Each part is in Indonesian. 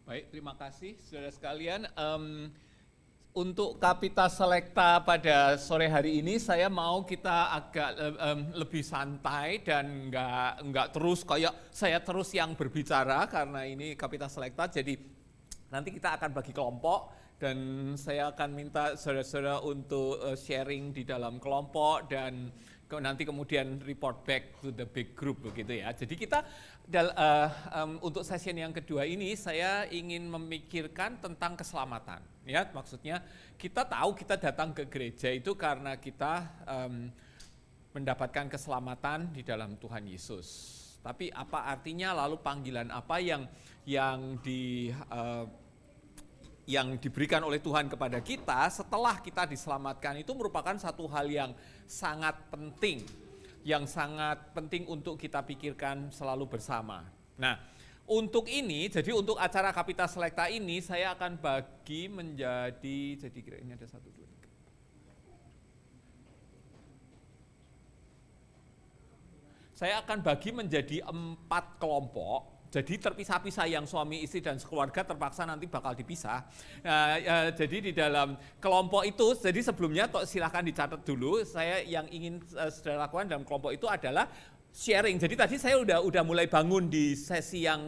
Baik, terima kasih saudara sekalian. Untuk Kapita Selekta pada sore hari ini saya mau kita agak lebih santai dan nggak terus kayak saya terus yang berbicara karena ini Kapita Selekta. Jadi nanti kita akan bagi kelompok dan saya akan minta saudara-saudara untuk sharing di dalam kelompok dan nanti kemudian report back to the big group begitu ya. Jadi kita untuk session yang kedua ini saya ingin memikirkan tentang keselamatan. Ya, maksudnya kita tahu kita datang ke gereja itu karena kita mendapatkan keselamatan di dalam Tuhan Yesus. Tapi apa artinya lalu panggilan apa yang diberikan oleh Tuhan kepada kita setelah kita diselamatkan itu merupakan satu hal yang sangat penting untuk kita pikirkan selalu bersama. Nah, untuk ini, jadi untuk acara Kapita Selekta ini saya akan bagi menjadi, jadi kira ini ada 1, 2, 3. Saya akan bagi menjadi 4 kelompok. Jadi terpisah-pisah yang suami, istri, dan sekeluarga terpaksa nanti bakal dipisah. Jadi di dalam kelompok itu, jadi sebelumnya silakan dicatat dulu, saya yang ingin saudara lakukan dalam kelompok itu adalah sharing. Jadi tadi saya udah mulai bangun di sesi yang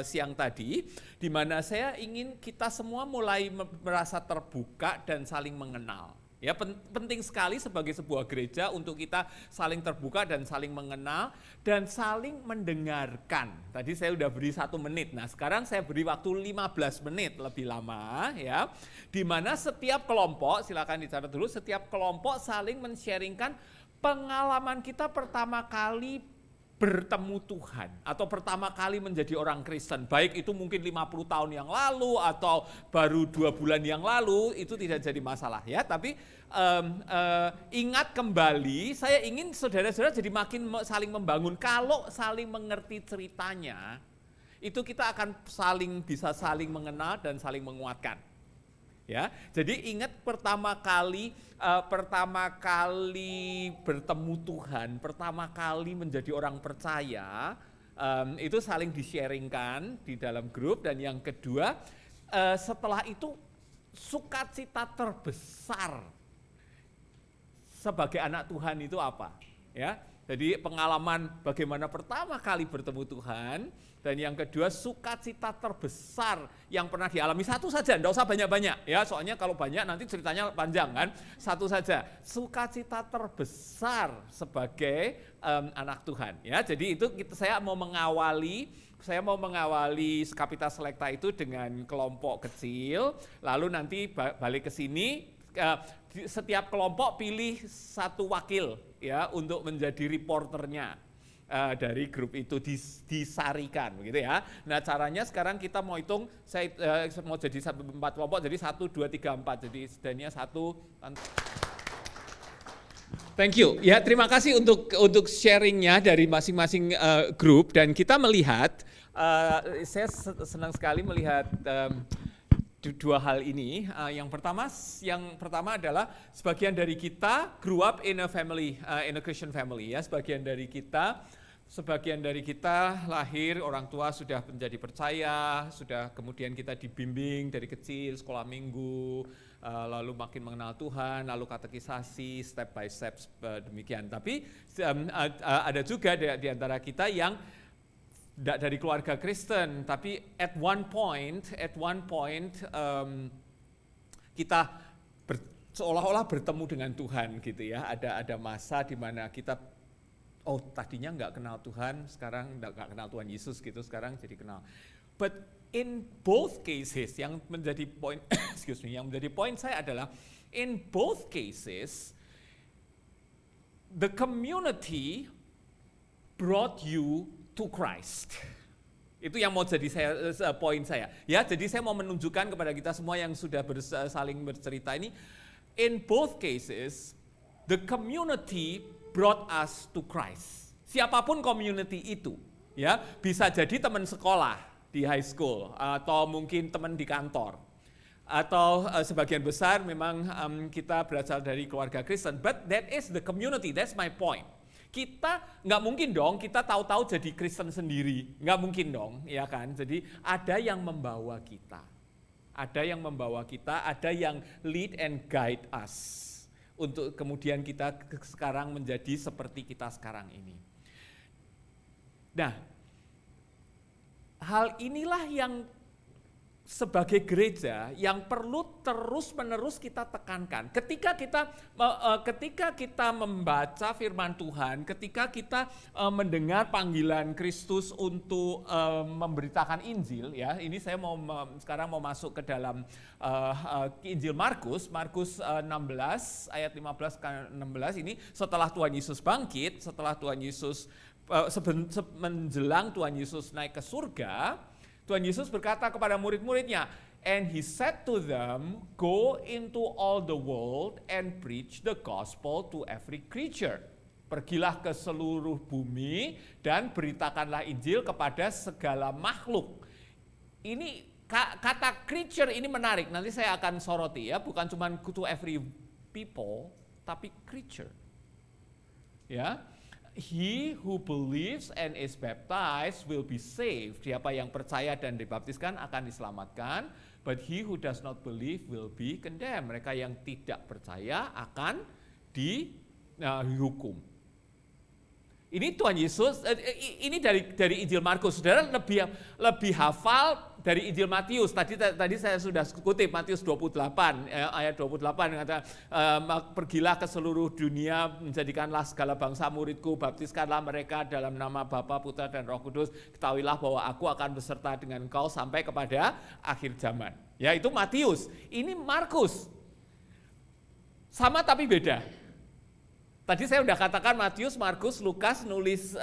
siang tadi, di mana saya ingin kita semua mulai merasa terbuka dan saling mengenal. Ya, penting sekali sebagai sebuah gereja untuk kita saling terbuka dan saling mengenal dan saling mendengarkan. Tadi saya udah beri 1 menit. Nah, sekarang saya beri waktu 15 menit lebih lama ya. Di mana setiap kelompok, silakan dicatat dulu, setiap kelompok saling men-sharingkan pengalaman kita pertama kali bertemu Tuhan atau pertama kali menjadi orang Kristen, baik itu mungkin 50 tahun yang lalu atau baru 2 bulan yang lalu, itu tidak jadi masalah ya. Tapi ingat kembali, saya ingin saudara-saudara jadi makin saling membangun. Kalau saling mengerti ceritanya, itu kita akan bisa saling mengenal dan saling menguatkan. Ya, jadi ingat pertama kali bertemu Tuhan, pertama kali menjadi orang percaya, itu saling di-sharingkan di dalam grup. Dan yang kedua, setelah itu sukacita terbesar sebagai anak Tuhan itu apa? Ya, jadi pengalaman bagaimana pertama kali bertemu Tuhan. Dan yang kedua, sukacita terbesar yang pernah dialami, satu saja, enggak usah banyak-banyak ya, soalnya kalau banyak nanti ceritanya panjang kan, satu saja, sukacita terbesar sebagai anak Tuhan ya. Jadi itu saya mau mengawali Kapita Selekta itu dengan kelompok kecil, lalu nanti balik ke sini, setiap kelompok pilih 1 wakil ya untuk menjadi reporternya. Dari grup itu disarikan begitu ya. Nah, caranya sekarang kita mau hitung, saya mau jadi 4 kelompok, jadi 1, 2, 3, 4, jadi setidaknya 1. Thank you. Ya, terima kasih untuk sharingnya dari masing-masing grup. Dan kita melihat, saya senang sekali melihat 2 hal ini. Yang pertama adalah sebagian dari kita grew up in a family, in a Christian family ya. Sebagian dari kita lahir, orang tua sudah menjadi percaya, sudah kemudian kita dibimbing dari kecil, sekolah minggu, lalu makin mengenal Tuhan, lalu katekisasi, step by step demikian. Tapi ada juga di antara kita yang tidak dari keluarga Kristen, tapi at one point kita seolah-olah bertemu dengan Tuhan gitu ya. Ada masa di mana kita tadinya nggak kenal Tuhan, sekarang nggak kenal Tuhan Yesus gitu, sekarang jadi kenal. But in both cases, yang menjadi poin saya adalah in both cases the community brought you to Christ. Itu yang mau jadi poin saya. Ya, jadi saya mau menunjukkan kepada kita semua yang sudah saling bercerita ini, in both cases the community brought us to Christ. Siapapun community itu, ya, bisa jadi teman sekolah di high school atau mungkin teman di kantor. Atau sebagian besar memang kita berasal dari keluarga Kristen, but that is the community, that's my point. Kita nggak mungkin dong kita tahu-tahu jadi Kristen sendiri, nggak mungkin dong, ya kan? Jadi ada yang membawa kita, ada yang lead and guide us untuk kemudian kita sekarang menjadi seperti kita sekarang ini. Nah, hal inilah yang sebagai gereja yang perlu terus-menerus kita tekankan. Ketika kita membaca firman Tuhan, ketika kita mendengar panggilan Kristus untuk memberitakan Injil, ya, ini saya sekarang mau masuk ke dalam Injil Markus 16 ayat 15 ke 16 ini setelah Tuhan Yesus bangkit, setelah Tuhan Yesus menjelang Tuhan Yesus naik ke surga, Tuhan Yesus berkata kepada murid-muridnya, and he said to them, go into all the world and preach the gospel to every creature. Pergilah ke seluruh bumi dan beritakanlah Injil kepada segala makhluk. Ini kata creature ini menarik, nanti saya akan soroti ya, bukan cuma to every people, tapi creature. Ya. He who believes and is baptized will be saved. Siapa yang percaya dan dibaptiskan akan diselamatkan. But he who does not believe will be condemned. Mereka yang tidak percaya akan dihukum. Ini Tuhan Yesus, ini dari Injil Markus. Saudara lebih hafal dari Injil Matius. Tadi saya sudah kutip Matius 28 ayat 28 mengatakan, pergilah ke seluruh dunia, menjadikanlah segala bangsa muridku, baptiskanlah mereka dalam nama Bapa, Putra dan Roh Kudus. Ketahuilah bahwa aku akan beserta dengan engkau sampai kepada akhir zaman. Ya, itu Matius. Ini Markus. Sama tapi beda. Tadi saya sudah katakan Matius, Markus, Lukas nulis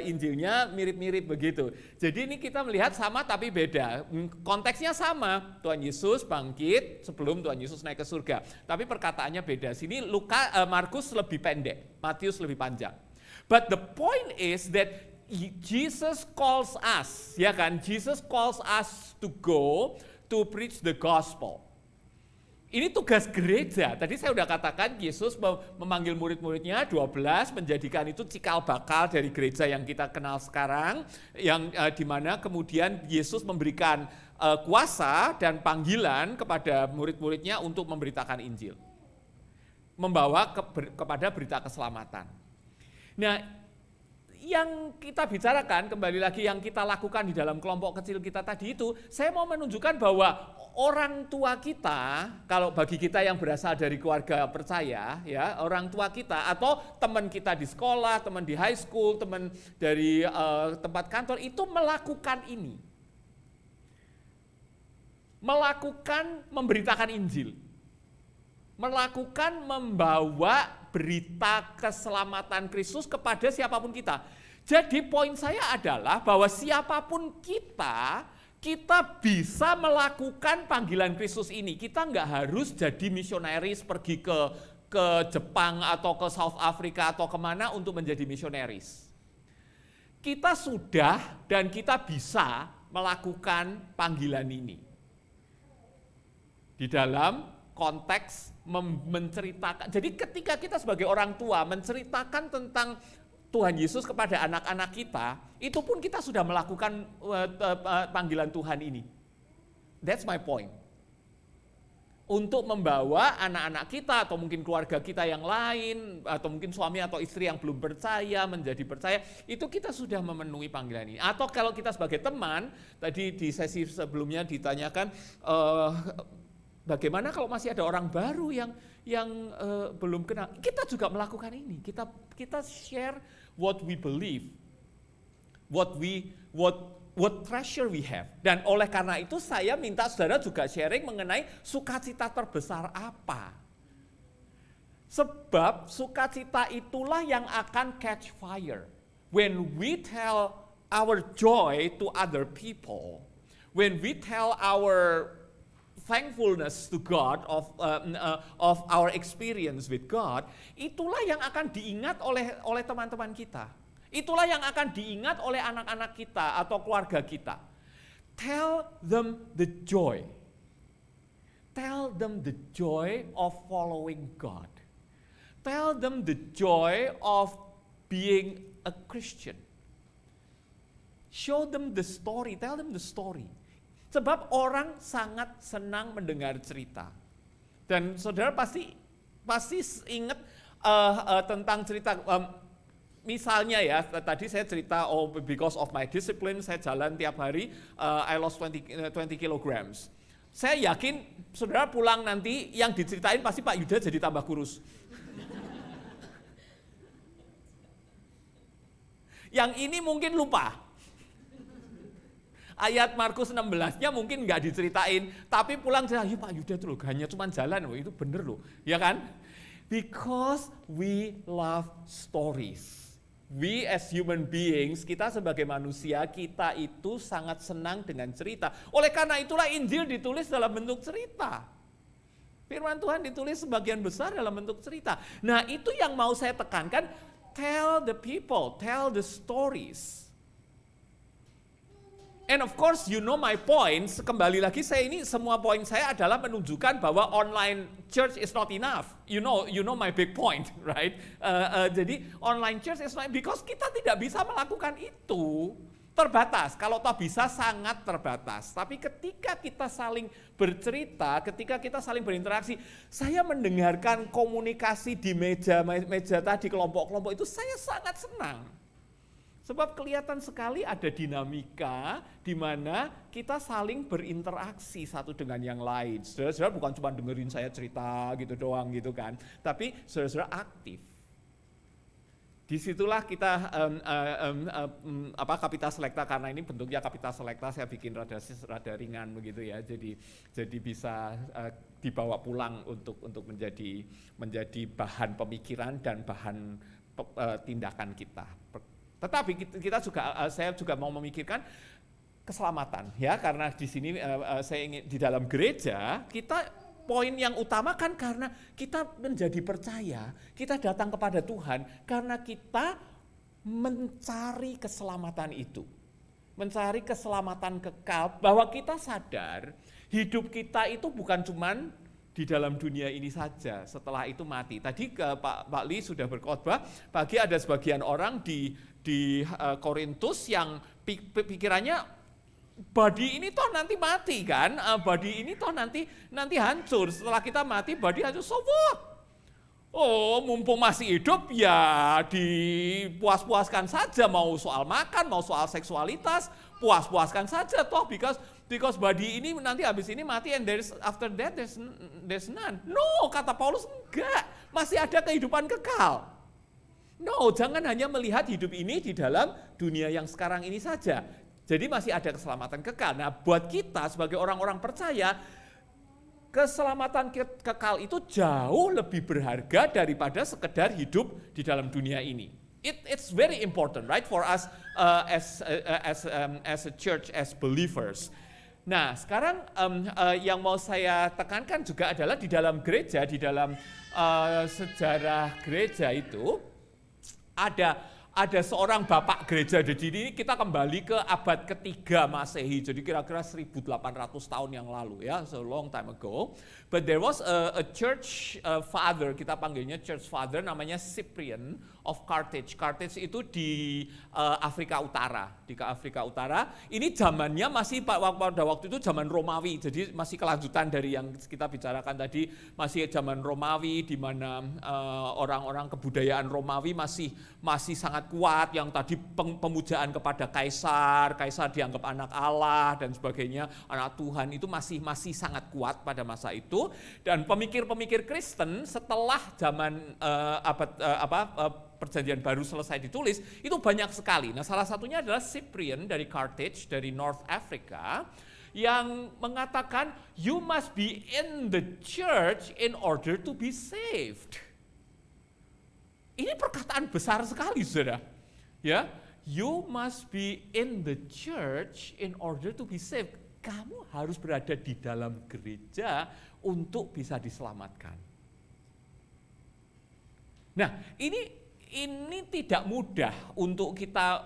Injilnya mirip-mirip begitu. Jadi ini kita melihat sama tapi beda. Konteksnya sama, Tuhan Yesus bangkit sebelum Tuhan Yesus naik ke surga. Tapi perkataannya beda. Sini Markus lebih pendek, Matius lebih panjang. But the point is that Jesus calls us, ya kan? Jesus calls us to go to preach the gospel. Ini tugas gereja. Tadi saya sudah katakan Yesus memanggil murid-muridnya 12, menjadikan itu cikal bakal dari gereja yang kita kenal sekarang, yang di mana kemudian Yesus memberikan kuasa dan panggilan kepada murid-muridnya untuk memberitakan Injil. Membawa kepada berita keselamatan. Nah, yang kita bicarakan, kembali lagi yang kita lakukan di dalam kelompok kecil kita tadi itu, saya mau menunjukkan bahwa orang tua kita, kalau bagi kita yang berasal dari keluarga percaya, ya, orang tua kita atau teman kita di sekolah, teman di high school, teman dari tempat kantor itu melakukan ini. Melakukan memberitakan Injil. Melakukan membawa berita keselamatan Kristus kepada siapapun kita. Jadi poin saya adalah bahwa siapapun kita bisa melakukan panggilan Kristus ini. Kita nggak harus jadi misionaris pergi ke Jepang atau ke South Africa atau kemana untuk menjadi misionaris. Kita sudah dan kita bisa melakukan panggilan ini. Di dalam konteks menceritakan. Jadi ketika kita sebagai orang tua menceritakan tentang Tuhan Yesus kepada anak-anak kita, itu pun kita sudah melakukan panggilan Tuhan ini. That's my point. Untuk membawa anak-anak kita atau mungkin keluarga kita yang lain, atau mungkin suami atau istri yang belum percaya, menjadi percaya, itu kita sudah memenuhi panggilan ini. Atau kalau kita sebagai teman, tadi di sesi sebelumnya ditanyakan, bagaimana kalau masih ada orang baru yang belum kenal? Kita juga melakukan ini. Kita share what we believe, what treasure we have. Dan oleh karena itu saya minta saudara juga sharing mengenai sukacita terbesar apa. Sebab sukacita itulah yang akan catch fire. When we tell our joy to other people, when we tell our thankfulness to God of our experience with God, itulah yang akan diingat oleh teman-teman kita. Itulah yang akan diingat oleh anak-anak kita atau keluarga kita. Tell them the joy. Tell them the joy of following God. Tell them the joy of being a Christian. Show them the story, tell them the story. Sebab orang sangat senang mendengar cerita. Dan saudara pasti ingat tentang cerita, misalnya ya, tadi saya cerita, because of my discipline, saya jalan tiap hari, I lost 20 kilograms. Saya yakin saudara pulang nanti, yang diceritain pasti Pak Yuda jadi tambah kurus. Yang ini mungkin lupa. Ayat Markus 16-nya mungkin nggak diceritain, tapi pulang cerita, Pak Yuda tuh loh, hanya cuma jalan, itu bener loh, ya kan? Because we love stories. We as human beings, kita sebagai manusia, kita itu sangat senang dengan cerita. Oleh karena itulah Injil ditulis dalam bentuk cerita. Firman Tuhan ditulis sebagian besar dalam bentuk cerita. Nah, itu yang mau saya tekankan, tell the people, tell the stories. And of course, you know my points. Kembali lagi, semua poin saya adalah menunjukkan bahwa online church is not enough. You know my big point, right? Jadi online church is not, because kita tidak bisa melakukan itu. Terbatas. Kalau toh bisa, sangat terbatas. Tapi ketika kita saling bercerita, ketika kita saling berinteraksi, saya mendengarkan komunikasi di meja tadi, kelompok-kelompok itu, saya sangat senang. Sebab kelihatan sekali ada dinamika di mana kita saling berinteraksi satu dengan yang lain. Saudara-saudara bukan cuma dengerin saya cerita gitu doang gitu kan, tapi saudara-saudara aktif. Disitulah kita Kapitas Selekta, karena ini bentuknya Kapitas Selekta, saya bikin rada ringan begitu ya. Jadi bisa dibawa pulang untuk menjadi bahan pemikiran dan bahan tindakan kita. Tetapi saya juga mau memikirkan keselamatan ya, karena di sini saya ingin di dalam gereja kita, poin yang utama kan karena kita menjadi percaya, kita datang kepada Tuhan karena kita mencari keselamatan itu. Mencari keselamatan kekal, bahwa kita sadar hidup kita itu bukan cuman di dalam dunia ini saja, setelah itu mati. Tadi Pak Li sudah berkhotbah, bagi ada sebagian orang di Korintus yang pikirannya body ini toh nanti mati kan, body ini toh nanti hancur, setelah kita mati body hancur, so what? Oh, mumpung masih hidup ya dipuas-puaskan saja, mau soal makan, mau soal seksualitas, puas-puaskan saja toh, because body ini nanti habis ini mati, and after that there's none. No, kata Paulus, enggak, masih ada kehidupan kekal. No, jangan hanya melihat hidup ini di dalam dunia yang sekarang ini saja. Jadi masih ada keselamatan kekal. Nah, buat kita sebagai orang-orang percaya, keselamatan kekal itu jauh lebih berharga daripada sekedar hidup di dalam dunia ini. It's very important, right, for us as a church, as believers. Nah, sekarang yang mau saya tekankan juga adalah di dalam gereja, di dalam sejarah gereja itu ada seorang bapak gereja. Jadi ini kita kembali ke abad ketiga Masehi, jadi kira-kira 1800 tahun yang lalu ya, so long time ago. But there was a church father, kita panggilnya church father, namanya Cyprian of Carthage. Carthage itu di Afrika Utara, Ini zamannya masih pada waktu itu zaman Romawi, jadi masih kelanjutan dari yang kita bicarakan tadi, masih zaman Romawi di mana orang-orang kebudayaan Romawi masih sangat kuat, yang tadi pemujaan kepada kaisar dianggap anak Allah dan sebagainya, anak Tuhan, itu masih sangat kuat pada masa itu. Dan pemikir-pemikir Kristen setelah zaman Perjanjian Baru selesai ditulis, itu banyak sekali. Nah, salah satunya adalah Cyprian dari Carthage, dari North Africa, yang mengatakan you must be in the church in order to be saved. Ini perkataan besar sekali, saudara. Ya, you must be in the church in order to be saved. Kamu harus berada di dalam gereja untuk bisa diselamatkan. Nah, ini tidak mudah untuk kita,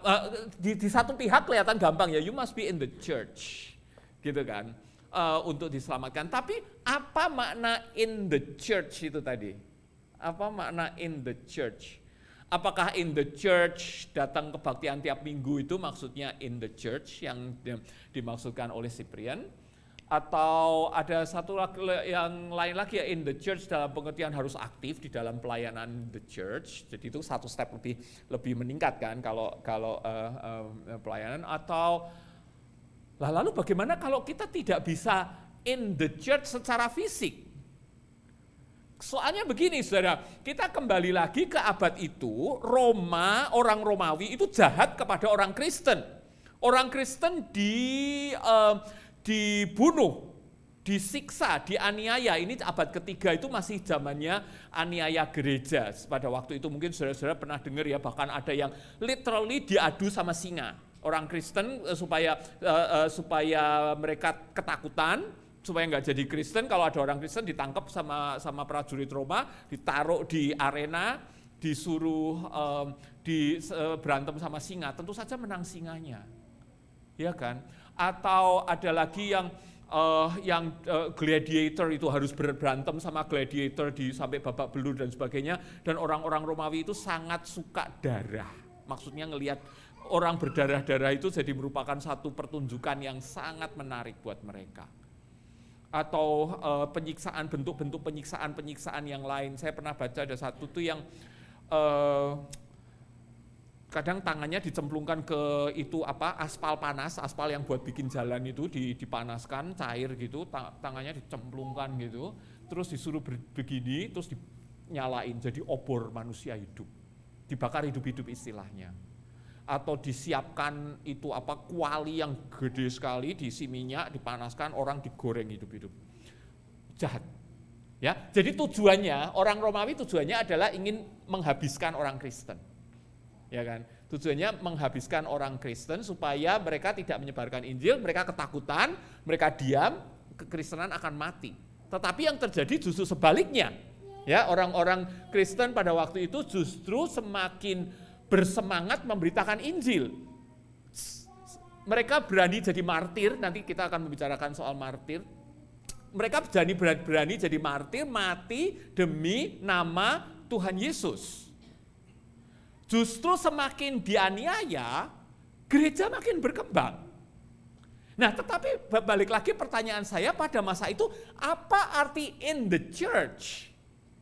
di satu pihak kelihatan gampang ya, you must be in the church, gitu kan, untuk diselamatkan. Tapi apa makna in the church itu tadi? Apa makna in the church? Apakah in the church, datang kebaktian tiap minggu itu maksudnya in the church yang dimaksudkan oleh Cyprian? Atau ada satu yang lain lagi ya, in the church dalam pengertian harus aktif di dalam pelayanan the church. Jadi itu satu step lebih meningkat kan kalau pelayanan. Atau lalu bagaimana kalau kita tidak bisa in the church secara fisik? Soalnya begini saudara, kita kembali lagi ke abad itu, orang Romawi itu jahat kepada orang Kristen. Orang Kristen dibunuh, disiksa, dianiaya. Ini abad ketiga itu masih zamannya aniaya gereja. Pada waktu itu mungkin saudara-saudara pernah dengar ya, bahkan ada yang literally diadu sama singa. Orang Kristen supaya mereka ketakutan, supaya nggak jadi Kristen. Kalau ada orang Kristen ditangkap sama prajurit Roma, ditaruh di arena, disuruh berantem sama singa. Tentu saja menang singanya, ya kan? Atau ada lagi yang gladiator itu harus berantem sama gladiator sampai babak belur dan sebagainya. Dan orang-orang Romawi itu sangat suka darah. Maksudnya ngelihat orang berdarah-darah itu jadi merupakan satu pertunjukan yang sangat menarik buat mereka. Atau penyiksaan, bentuk-bentuk penyiksaan yang lain. Saya pernah baca ada satu tuh yang kadang tangannya dicemplungkan ke itu aspal panas, aspal yang buat bikin jalan itu dipanaskan cair gitu, tangannya dicemplungkan gitu, terus disuruh begini, terus dinyalain jadi obor manusia hidup, dibakar hidup-hidup istilahnya. Atau disiapkan itu kuali yang gede sekali, diisi minyak, dipanaskan, orang digoreng hidup-hidup. Jahat. Ya, jadi tujuannya orang Romawi adalah ingin menghabiskan orang Kristen. Ya kan? Tujuannya menghabiskan orang Kristen supaya mereka tidak menyebarkan Injil, mereka ketakutan, mereka diam, kekristenan akan mati. Tetapi yang terjadi justru sebaliknya. Ya, orang-orang Kristen pada waktu itu justru semakin bersemangat memberitakan Injil. Mereka berani jadi martir, nanti kita akan membicarakan soal martir. Mereka berani jadi martir, mati demi nama Tuhan Yesus. Justru semakin dianiaya, gereja makin berkembang. Nah, tetapi balik lagi pertanyaan saya pada masa itu, apa arti in the church?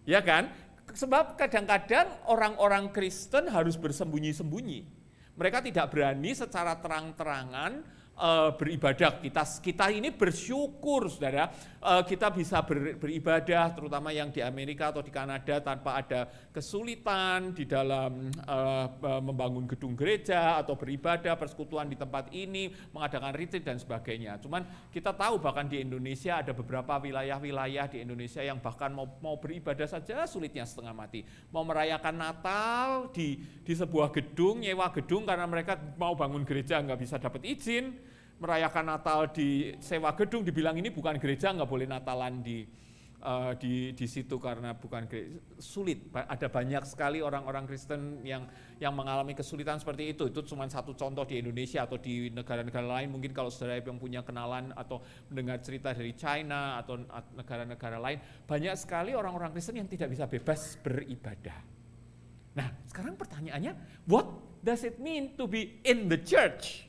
Ya kan? Sebab kadang-kadang orang-orang Kristen harus bersembunyi-sembunyi. Mereka tidak berani secara terang-terangan beribadah. Kita ini bersyukur, saudara, kita bisa beribadah, terutama yang di Amerika atau di Kanada tanpa ada kesulitan di dalam membangun gedung gereja atau beribadah, persekutuan di tempat ini, mengadakan retreat dan sebagainya. Cuman kita tahu bahkan di Indonesia ada beberapa wilayah-wilayah di Indonesia yang bahkan mau beribadah saja sulitnya setengah mati. Mau merayakan Natal di sebuah gedung, nyewa gedung karena mereka mau bangun gereja nggak bisa dapat izin. Merayakan Natal di sewa gedung, dibilang ini bukan gereja, nggak boleh Natalan di situ karena bukan gereja. Sulit. Ada banyak sekali orang-orang Kristen yang mengalami kesulitan seperti itu. Itu cuma satu contoh di Indonesia atau di negara-negara lain. Mungkin kalau saudara yang punya kenalan atau mendengar cerita dari China atau negara-negara lain, banyak sekali orang-orang Kristen yang tidak bisa bebas beribadah. Nah, sekarang pertanyaannya, what does it mean to be in the church?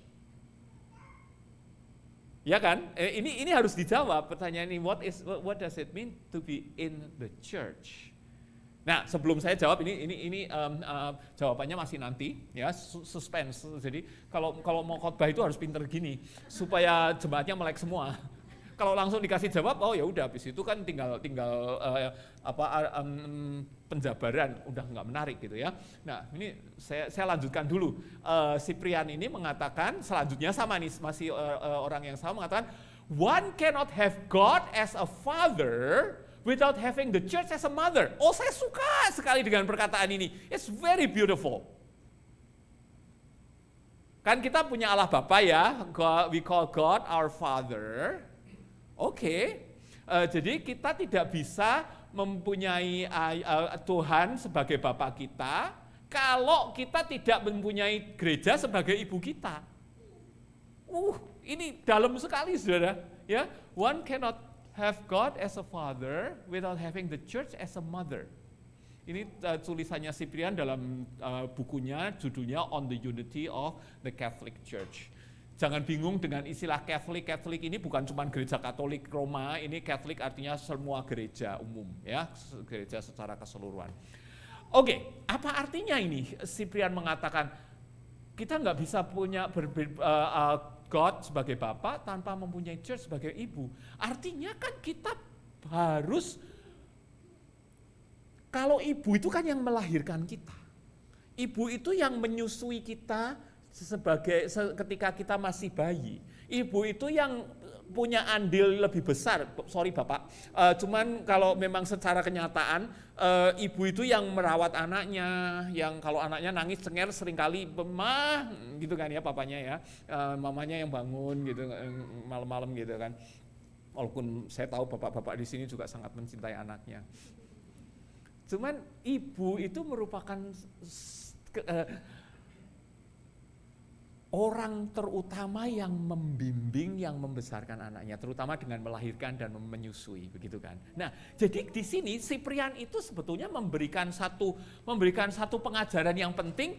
Ya kan? Ini harus dijawab pertanyaan ini. What does it mean to be in the church? Nah, sebelum saya jawab ini jawabannya masih nanti, ya, suspense. Jadi kalau mau khotbah itu harus pinter gini supaya jemaatnya melek semua. Kalau langsung dikasih jawab, oh ya udah, habis itu kan tinggal penjabaran, udah nggak menarik gitu ya. Nah, ini saya lanjutkan dulu. Cyprian ini mengatakan, selanjutnya sama nih, masih orang yang sama mengatakan, one cannot have God as a father without having the church as a mother. Oh, saya suka sekali dengan perkataan ini. It's very beautiful. Kan kita punya Allah Bapa ya, we call God our Father. Oke, jadi kita tidak bisa mempunyai Tuhan sebagai Bapa kita kalau kita tidak mempunyai gereja sebagai ibu kita. Ini dalam sekali, saudara. Ya, one cannot have God as a father without having the church as a mother. Ini tulisannya Cyprian dalam bukunya, judulnya On the Unity of the Catholic Church. Jangan bingung dengan istilah Catholic. Catholic ini bukan cuma gereja Katolik Roma, ini Catholic artinya semua gereja umum, ya, gereja secara keseluruhan. Oke, apa artinya ini? Cyprian mengatakan kita nggak bisa punya God sebagai Bapa tanpa mempunyai Church sebagai ibu. Artinya kan kita harus, kalau ibu itu kan yang melahirkan kita. Ibu itu yang menyusui kita ketika kita masih bayi. Ibu itu yang punya andil lebih besar, sorry Bapak, cuman kalau memang secara kenyataan, ibu itu yang merawat anaknya, yang kalau anaknya nangis cengar seringkali, mah gitu kan ya papanya ya, mamanya yang bangun gitu, malam-malam gitu kan. Walaupun saya tahu bapak-bapak di sini juga sangat mencintai anaknya. Cuman ibu itu merupakan orang terutama yang membimbing, yang membesarkan anaknya, terutama dengan melahirkan dan menyusui, begitu kan. Nah, jadi di sini Cyprian itu sebetulnya memberikan satu pengajaran yang penting,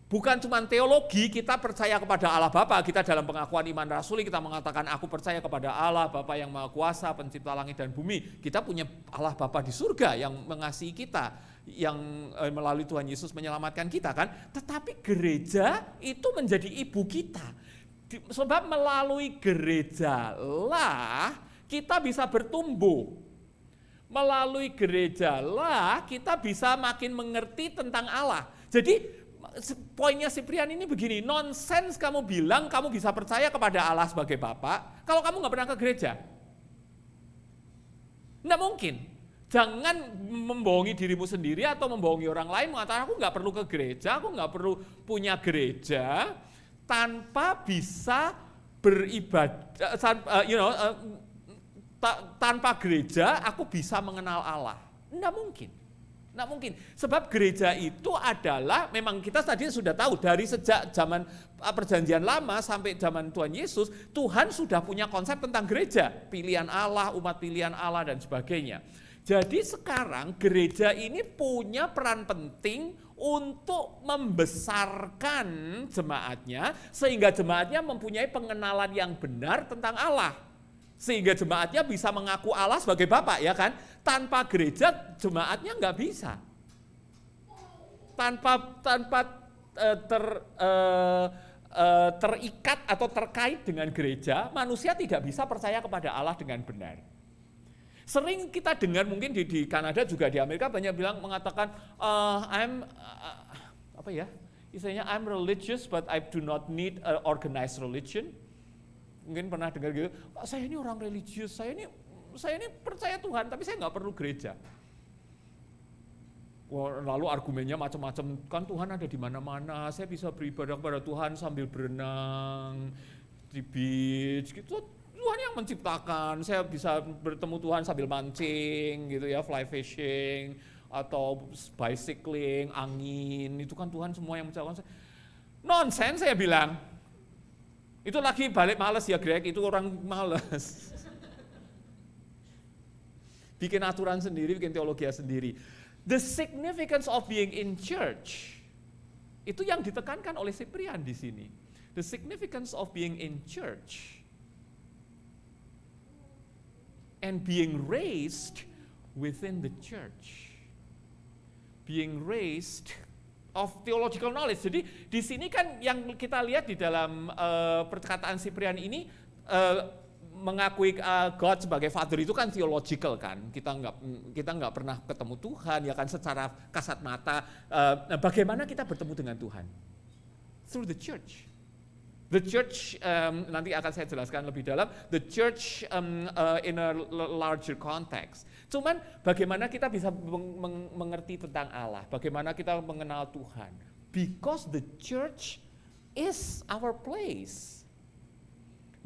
bukan cuma teologi, kita percaya kepada Allah Bapa, kita dalam pengakuan iman rasuli kita mengatakan aku percaya kepada Allah Bapa yang Maha Kuasa, pencipta langit dan bumi. Kita punya Allah Bapa di surga yang mengasihi kita, yang melalui Tuhan Yesus menyelamatkan kita kan. Tetapi gereja itu menjadi ibu kita. Sebab melalui gereja lah kita bisa bertumbuh. Melalui gereja lah kita bisa makin mengerti tentang Allah. Jadi poinnya Cyprian ini begini, nonsense kamu bilang kamu bisa percaya kepada Allah sebagai Bapa kalau kamu nggak pernah ke gereja. Nggak mungkin. Jangan membohongi dirimu sendiri atau membohongi orang lain mengatakan aku nggak perlu ke gereja, aku nggak perlu punya gereja tanpa bisa beribadah, tanpa gereja aku bisa mengenal Allah. Nggak mungkin. Nggak mungkin, sebab gereja itu adalah, memang kita tadi sudah tahu dari sejak zaman perjanjian lama sampai zaman Tuhan Yesus, Tuhan sudah punya konsep tentang gereja, pilihan Allah, umat pilihan Allah dan sebagainya. Jadi sekarang gereja ini punya peran penting untuk membesarkan jemaatnya, sehingga jemaatnya mempunyai pengenalan yang benar tentang Allah. Sehingga jemaatnya bisa mengaku Allah sebagai Bapa, ya kan? Tanpa gereja jemaatnya nggak bisa. Terikat atau terkait dengan gereja, manusia tidak bisa percaya kepada Allah dengan benar. Sering kita dengar mungkin di Kanada juga di Amerika banyak mengatakan I'm religious but I do not need an organized religion. Mungkin pernah dengar gitu, saya ini orang religius, saya ini percaya Tuhan, tapi saya nggak perlu gereja. Lalu argumennya macam-macam, kan Tuhan ada di mana-mana, saya bisa beribadah kepada Tuhan sambil berenang di beach, gitu. Tuhan yang menciptakan, saya bisa bertemu Tuhan sambil mancing, gitu ya, fly fishing, atau bicycling, angin, itu kan Tuhan semua yang menciptakan. Nonsense saya bilang. Itu lagi balik males ya Greg, itu orang males. Bikin aturan sendiri, bikin teologi sendiri. The significance of being in church, itu yang ditekankan oleh Cyprian di sini. The significance of being in church and being raised within the church. Being raised of theological knowledge. Jadi di sini kan yang kita lihat di dalam perkataan Cyprian ini mengakui God sebagai Father itu kan theological kan. Kita nggak pernah ketemu Tuhan ya kan secara kasat mata. Bagaimana kita bertemu dengan Tuhan? Through the church. The church nanti akan saya jelaskan lebih dalam. The church in a larger context. Cuman bagaimana kita bisa mengerti tentang Allah, bagaimana kita mengenal Tuhan. Because the church is our place.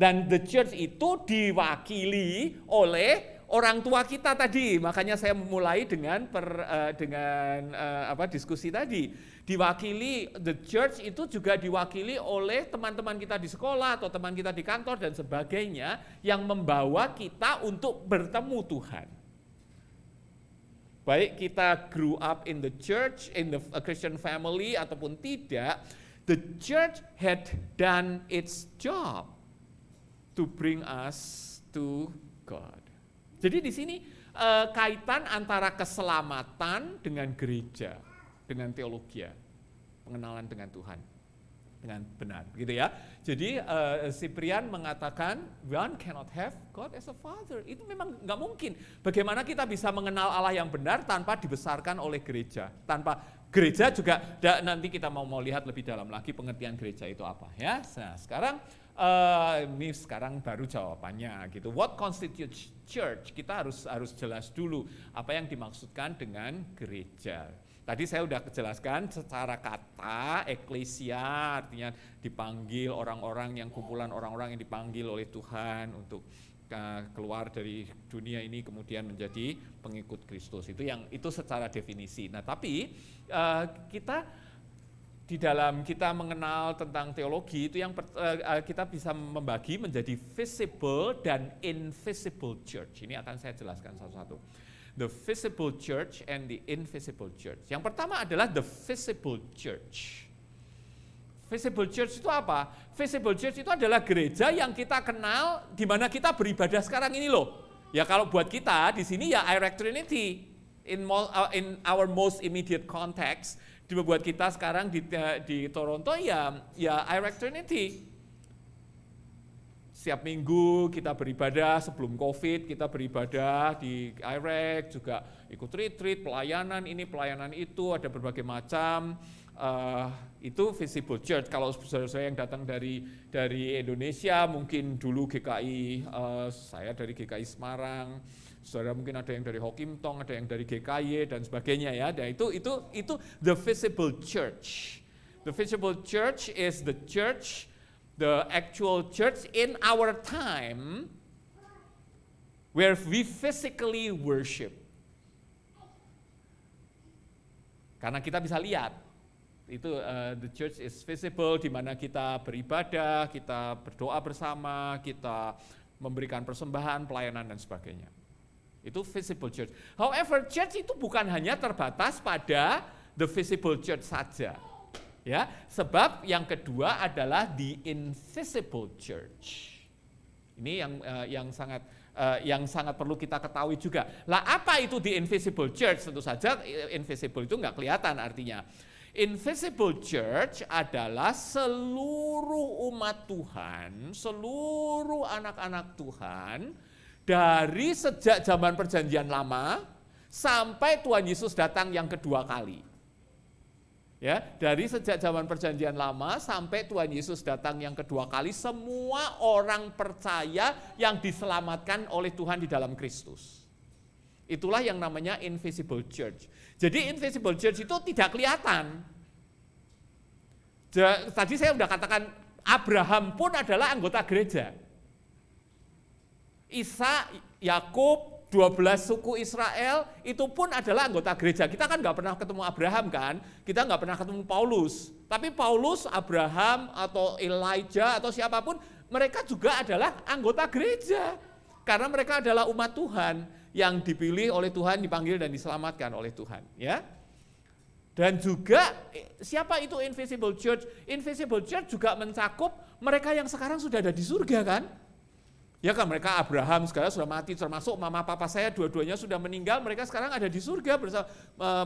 Dan the church itu diwakili oleh orang tua kita tadi. Makanya saya memulai dengan diskusi tadi. Diwakili, the church itu juga diwakili oleh teman-teman kita di sekolah atau teman kita di kantor dan sebagainya yang membawa kita untuk bertemu Tuhan. baik kita grew up in the church, in the Christian family ataupun tidak, the church had done its job to bring us to God. Jadi di sini kaitan antara keselamatan dengan gereja, dengan teologi, pengenalan dengan Tuhan dengan benar, gitu ya. Jadi Cyprian mengatakan one cannot have God as a father. Itu memang nggak mungkin. Bagaimana kita bisa mengenal Allah yang benar tanpa dibesarkan oleh gereja, tanpa gereja juga. Nanti kita mau lihat lebih dalam lagi pengertian gereja itu apa ya. Nah sekarang ini baru jawabannya gitu. What constitutes church? Kita harus jelas dulu apa yang dimaksudkan dengan gereja. Tadi saya sudah jelaskan secara kata, eklesia artinya dipanggil orang-orang yang kumpulan orang-orang yang dipanggil oleh Tuhan untuk keluar dari dunia ini kemudian menjadi pengikut Kristus. Itu secara definisi. Nah, tapi kita di dalam kita mengenal tentang teologi itu yang kita bisa membagi menjadi visible dan invisible church. Ini akan saya jelaskan satu-satu. The visible church and the invisible church. Yang pertama adalah the visible church. Visible church itu apa? Visible church itu adalah gereja yang kita kenal di mana kita beribadah sekarang ini loh. Ya kalau buat kita di sini ya Iraq Trinity in our most immediate context. Buat kita sekarang di Toronto ya Iraq Trinity. Setiap minggu kita beribadah, sebelum COVID kita beribadah di Iraq, juga ikut retreat, pelayanan ini, pelayanan itu, ada berbagai macam. Itu visible church. Kalau saudara-saudara yang datang dari Indonesia, mungkin dulu GKI, saya dari GKI Semarang, saudara mungkin ada yang dari Hokimtong, ada yang dari GKY dan sebagainya ya. Dan itu the visible church. The visible church is the church, the actual church in our time where we physically worship. Karena kita bisa lihat, itu the church is visible, di mana kita beribadah, kita berdoa bersama, kita memberikan persembahan, pelayanan dan sebagainya. Itu visible church. However, church itu bukan hanya terbatas pada the visible church saja. Ya, sebab yang kedua adalah the invisible church. Ini yang sangat perlu kita ketahui juga. Lah apa itu the invisible church? Tentu saja invisible itu nggak kelihatan artinya. Invisible church adalah seluruh umat Tuhan, seluruh anak-anak Tuhan dari sejak zaman Perjanjian Lama sampai Tuhan Yesus datang yang kedua kali. Ya, dari sejak zaman Perjanjian Lama sampai Tuhan Yesus datang yang kedua kali, semua orang percaya yang diselamatkan oleh Tuhan di dalam Kristus. Itulah yang namanya invisible church. Jadi invisible church itu tidak kelihatan. Tadi saya sudah katakan Abraham pun adalah anggota gereja. Isa, Yakub, 12 suku Israel itu pun adalah anggota gereja. Kita kan nggak pernah ketemu Abraham kan, kita nggak pernah ketemu Paulus. Tapi Paulus, Abraham atau Elijah atau siapapun, mereka juga adalah anggota gereja. Karena mereka adalah umat Tuhan yang dipilih oleh Tuhan, dipanggil dan diselamatkan oleh Tuhan. Ya. Dan juga siapa itu invisible church? Invisible church juga mencakup mereka yang sekarang sudah ada di surga kan? Ya kan mereka Abraham sekarang sudah mati, termasuk mama papa saya dua-duanya sudah meninggal, mereka sekarang ada di surga bersama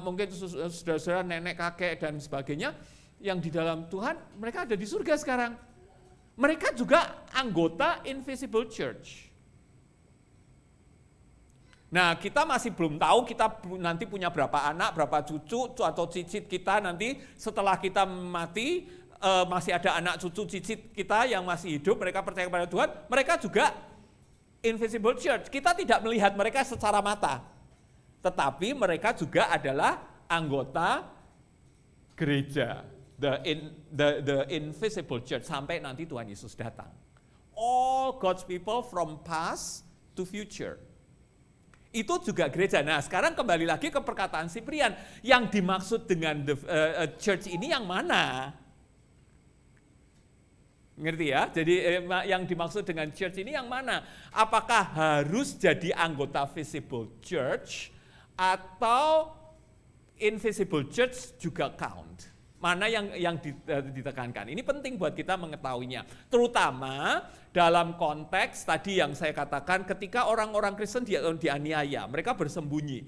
mungkin saudara-saudara, nenek, kakek dan sebagainya yang di dalam Tuhan, mereka ada di surga sekarang. Mereka juga anggota invisible church. Nah, kita masih belum tahu kita nanti punya berapa anak, berapa cucu atau cicit kita nanti setelah kita mati. Masih ada anak cucu cicit kita yang masih hidup, mereka percaya kepada Tuhan, mereka juga invisible church. Kita tidak melihat mereka secara mata, tetapi mereka juga adalah anggota gereja, the invisible church, sampai nanti Tuhan Yesus datang. All God's people from past to future. Itu juga gereja. Nah sekarang kembali lagi ke perkataan Cyprian, yang dimaksud dengan the church ini yang mana? Ngerti ya? Jadi yang dimaksud dengan church ini yang mana? Apakah harus jadi anggota visible church atau invisible church juga count. Mana yang ditekankan. Ini penting buat kita mengetahuinya. Terutama dalam konteks tadi yang saya katakan ketika orang-orang Kristen dianiaya, mereka bersembunyi,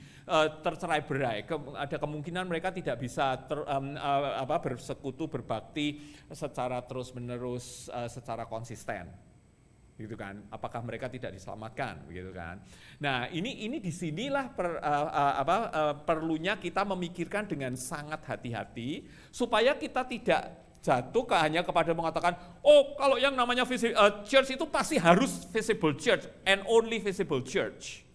tercerai-berai. Ada kemungkinan mereka tidak bisa bersekutu, berbakti secara terus-menerus, secara konsisten. Gitu kan, apakah mereka tidak diselamatkan, begitu kan? Nah, ini disinilah perlunya kita memikirkan dengan sangat hati-hati supaya kita tidak jatuh hanya kepada mengatakan, oh kalau yang namanya church itu pasti harus visible church and only visible church.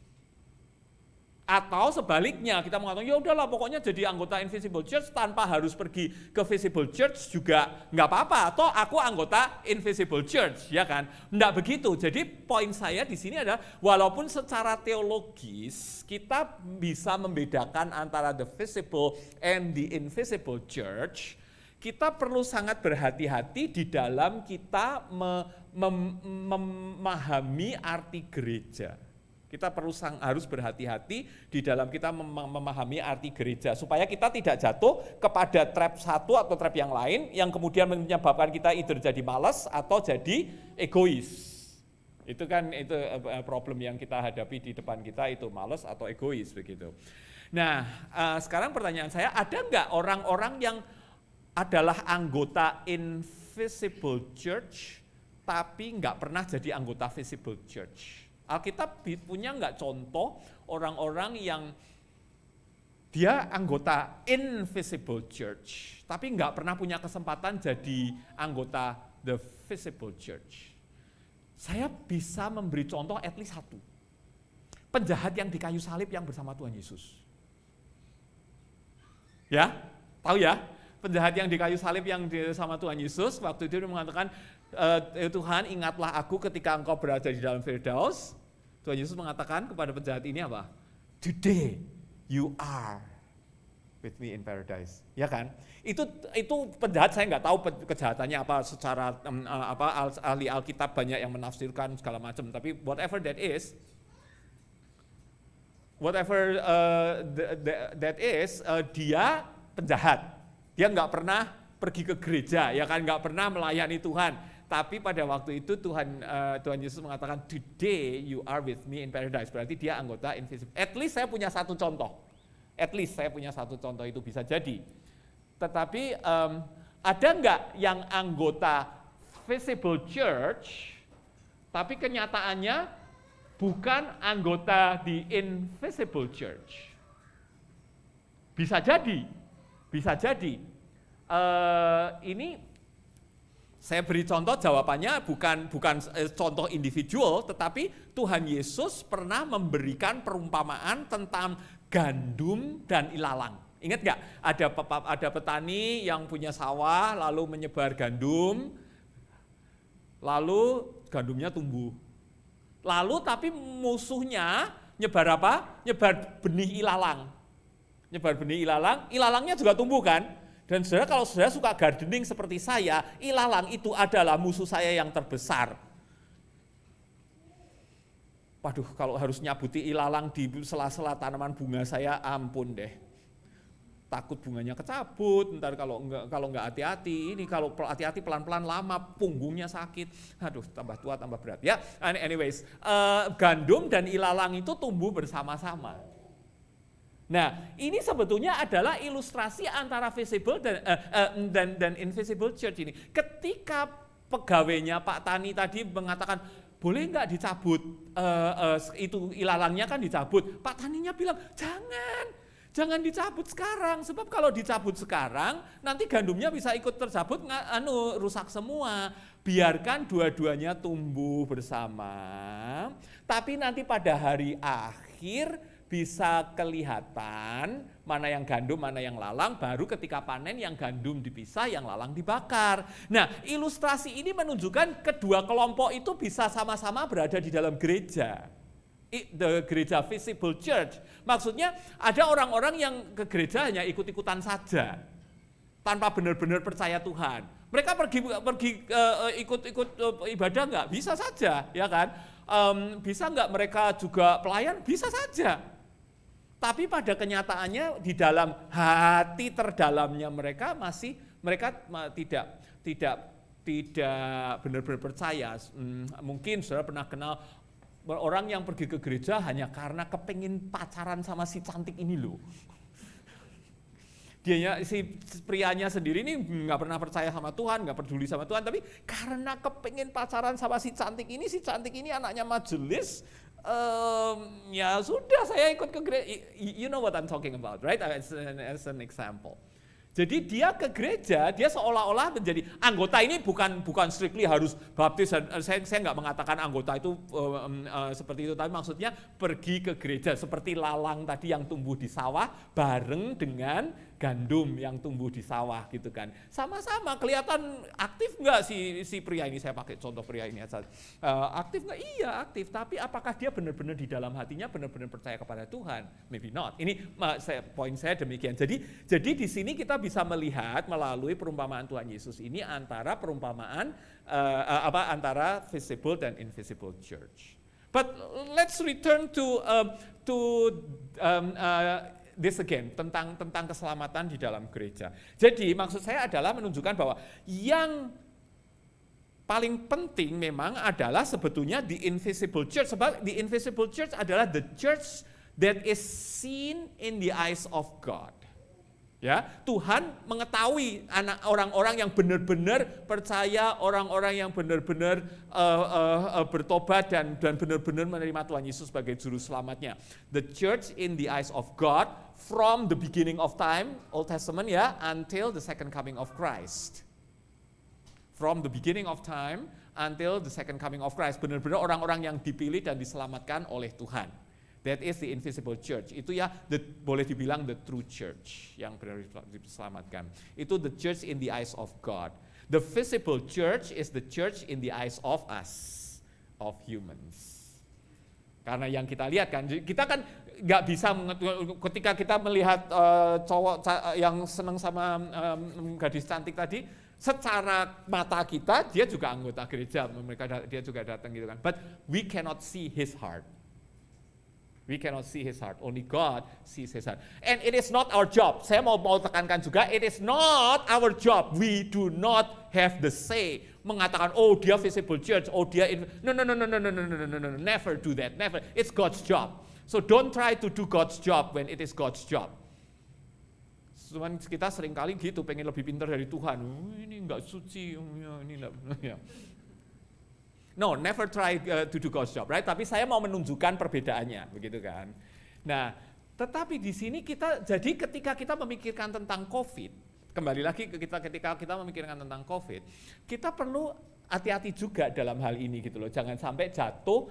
Atau sebaliknya kita mengatakan ya udahlah pokoknya jadi anggota invisible church tanpa harus pergi ke visible church juga nggak apa-apa. Atau aku anggota invisible church, ya kan? Nggak begitu. Jadi poin saya di sini adalah walaupun secara teologis kita bisa membedakan antara the visible and the invisible church, kita perlu sangat berhati-hati di dalam kita memahami arti gereja. Kita harus berhati-hati di dalam kita memahami arti gereja supaya kita tidak jatuh kepada trap satu atau trap yang lain yang kemudian menyebabkan kita either jadi malas atau jadi egois. Itu kan problem yang kita hadapi di depan kita, itu malas atau egois begitu. Nah, sekarang pertanyaan saya, ada enggak orang-orang yang adalah anggota invisible church tapi enggak pernah jadi anggota visible church? Alkitab punya nggak contoh orang-orang yang dia anggota invisible church, tapi nggak pernah punya kesempatan jadi anggota the visible church? Saya bisa memberi contoh at least satu. Penjahat yang di kayu salib yang bersama Tuhan Yesus. Ya, tahu ya? Penjahat yang di kayu salib yang bersama Tuhan Yesus, waktu itu dia mengatakan, Tuhan ingatlah aku ketika engkau berada di dalam Firdaus. Tuhan Yesus mengatakan kepada penjahat ini apa? Today you are with me in paradise. Ya kan? Itu penjahat, saya nggak tahu kejahatannya apa secara ahli Alkitab banyak yang menafsirkan segala macam. Tapi whatever that is, dia penjahat. Dia nggak pernah pergi ke gereja, ya kan? Nggak pernah melayani Tuhan. Tapi pada waktu itu Tuhan Yesus mengatakan, today you are with me in paradise. Berarti dia anggota invisible. At least saya punya satu contoh. Itu bisa jadi. Tetapi ada nggak yang anggota visible church, tapi kenyataannya bukan anggota di invisible church? Bisa jadi. Ini saya beri contoh, jawabannya bukan contoh individual, tetapi Tuhan Yesus pernah memberikan perumpamaan tentang gandum dan ilalang. Ingat nggak? Ada petani yang punya sawah, lalu menyebar gandum, lalu gandumnya tumbuh. Lalu tapi musuhnya nyebar apa? Nyebar benih ilalang. Ilalangnya juga tumbuh kan? Dan saudara, kalau saudara suka gardening seperti saya, ilalang itu adalah musuh saya yang terbesar. Waduh, kalau harus nyabuti ilalang di sela-sela tanaman bunga saya, ampun deh. Takut bunganya kecabut, ntar kalau nggak hati-hati, ini kalau hati-hati pelan-pelan lama, punggungnya sakit. Aduh, tambah tua tambah berat. Ya, anyways, gandum dan ilalang itu tumbuh bersama-sama. Nah, ini sebetulnya adalah ilustrasi antara visible dan invisible church ini. Ketika pegawainya Pak Tani tadi mengatakan, boleh nggak dicabut, itu ilalangnya kan dicabut. Pak Taninya bilang, jangan dicabut sekarang, sebab kalau dicabut sekarang, nanti gandumnya bisa ikut tercabut, rusak semua. Biarkan dua-duanya tumbuh bersama, tapi nanti pada hari akhir, bisa kelihatan mana yang gandum, mana yang lalang, baru ketika panen yang gandum dipisah, yang lalang dibakar. Nah, ilustrasi ini menunjukkan kedua kelompok itu bisa sama-sama berada di dalam gereja. The gereja visible church. Maksudnya ada orang-orang yang ke gereja hanya ikut-ikutan saja, tanpa benar-benar percaya Tuhan. Mereka pergi ikut-ikut ibadah nggak? Bisa saja, ya kan? Bisa nggak mereka juga pelayan? Bisa saja. Tapi pada kenyataannya di dalam hati terdalamnya mereka tidak benar-benar percaya. Mungkin saudara pernah kenal orang yang pergi ke gereja hanya karena kepengin pacaran sama si cantik ini loh. Si prianya sendiri ini nggak pernah percaya sama Tuhan, nggak peduli sama Tuhan, tapi karena kepengin pacaran sama si cantik ini anaknya majelis, ya sudah saya ikut ke gereja. You know what I'm talking about, right? As an example. Jadi dia ke gereja, dia seolah-olah menjadi anggota ini bukan strictly harus baptis. Saya nggak mengatakan anggota itu seperti itu, tapi maksudnya pergi ke gereja seperti lalang tadi yang tumbuh di sawah bareng dengan gandum yang tumbuh di sawah gitu kan. Sama-sama kelihatan aktif nggak si pria ini, saya pakai contoh pria ini aja. Aktif nggak? Iya aktif, tapi apakah dia benar-benar di dalam hatinya benar-benar percaya kepada Tuhan? Maybe not. Ini poin saya demikian. Jadi di sini kita bisa melihat melalui perumpamaan Tuhan Yesus ini antara perumpamaan antara visible dan invisible church. But let's return to this again, tentang keselamatan di dalam gereja. Jadi maksud saya adalah menunjukkan bahwa yang paling penting memang adalah sebetulnya the invisible church. Sebab the invisible church adalah the church that is seen in the eyes of God. Ya, Tuhan mengetahui orang-orang yang benar-benar percaya, orang-orang yang benar-benar bertobat dan benar-benar menerima Tuhan Yesus sebagai juru selamatnya. The church in the eyes of God from the beginning of time, Old Testament ya, until the second coming of Christ. From the beginning of time until the second coming of Christ. Benar-benar orang-orang yang dipilih dan diselamatkan oleh Tuhan. That is the invisible church. Itu ya boleh dibilang the true church yang benar diselamatkan. Itu the church in the eyes of God. The visible church is the church in the eyes of us, of humans. Karena yang kita lihat kan, kita kan nggak bisa ketika kita melihat cowok yang senang sama gadis cantik tadi, secara mata kita dia juga anggota gereja, dia juga datang gitu kan. But we cannot see his heart. We cannot see his heart. Only God sees his heart. And it is not our job. Saya mau tekankan juga, it is not our job. We do not have the say. Mengatakan, oh dia visible church, oh dia... No. Never do that, never. It's God's job. So don't try to do God's job when it is God's job. Cuman kita seringkali gitu, pengen lebih pintar dari Tuhan. Ini enggak suci, ini enggak... Ya. No, never try to do God's job, right? Tapi saya mau menunjukkan perbedaannya, begitu kan? Nah, tetapi di sini jadi ketika kita memikirkan tentang COVID, kembali lagi ketika kita memikirkan tentang COVID, kita perlu hati-hati juga dalam hal ini gitu loh. Jangan sampai jatuh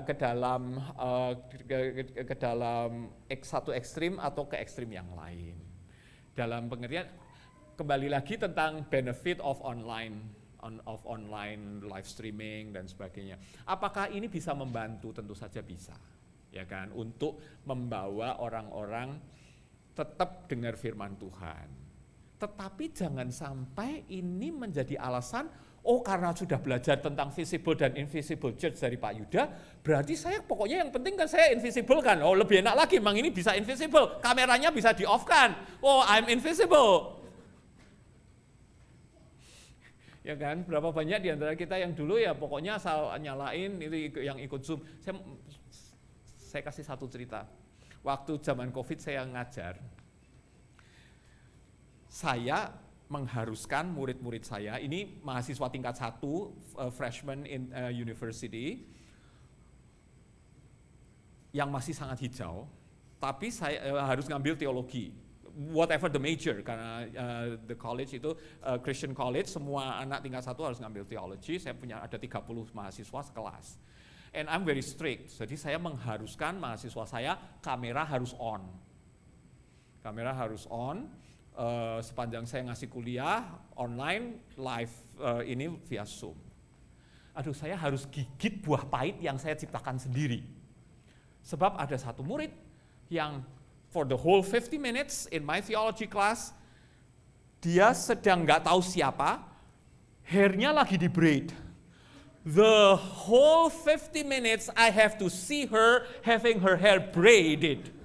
ke dalam satu ekstrim atau ke ekstrim yang lain. Dalam pengertian kembali lagi tentang benefit of online live streaming dan sebagainya. Apakah ini bisa membantu? Tentu saja bisa, ya kan, untuk membawa orang-orang tetap dengar firman Tuhan. Tetapi jangan sampai ini menjadi alasan, oh karena sudah belajar tentang visible dan invisible church dari Pak Yuda, berarti saya pokoknya yang penting kan saya invisible kan. Oh lebih enak lagi, memang ini bisa invisible, kameranya bisa di-off kan. Oh I'm invisible. Ya kan, berapa banyak di antara kita yang dulu ya pokoknya asal nyalain itu yang ikut Zoom. Saya kasih satu cerita. Waktu zaman COVID saya ngajar, saya mengharuskan murid-murid saya, ini mahasiswa tingkat 1, freshman in university, yang masih sangat hijau, tapi saya harus ngambil teologi. Whatever the major, karena the college itu Christian college, semua anak tingkat 1 harus ngambil theology. Saya punya ada 30 mahasiswa sekelas. And I'm very strict, jadi saya mengharuskan mahasiswa saya kamera harus on. Kamera harus on, sepanjang saya ngasih kuliah online, live ini via Zoom. Aduh, saya harus gigit buah pahit yang saya ciptakan sendiri. Sebab ada satu murid yang for the whole 50 minutes in my theology class, dia sedang nggak tahu siapa, hairnya lagi di braid. The whole 50 minutes I have to see her having her hair braided.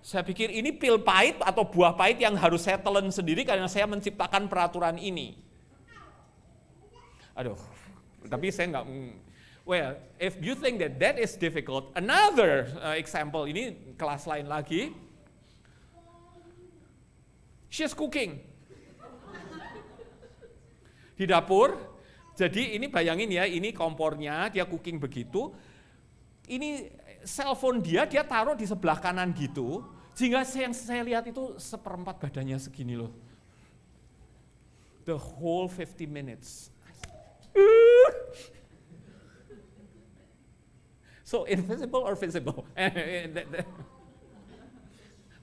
Saya pikir ini pil pahit atau buah pahit yang harus saya telan sendiri karena saya menciptakan peraturan ini. Aduh, tapi saya nggak. Well, if you think that is difficult, another example, ini kelas lain lagi. She's cooking. Di dapur, jadi ini bayangin ya, ini kompornya, dia cooking begitu. Ini cellphone dia taruh di sebelah kanan gitu, sehingga yang saya lihat itu seperempat badannya segini loh. The whole 50 minutes. So invisible or visible?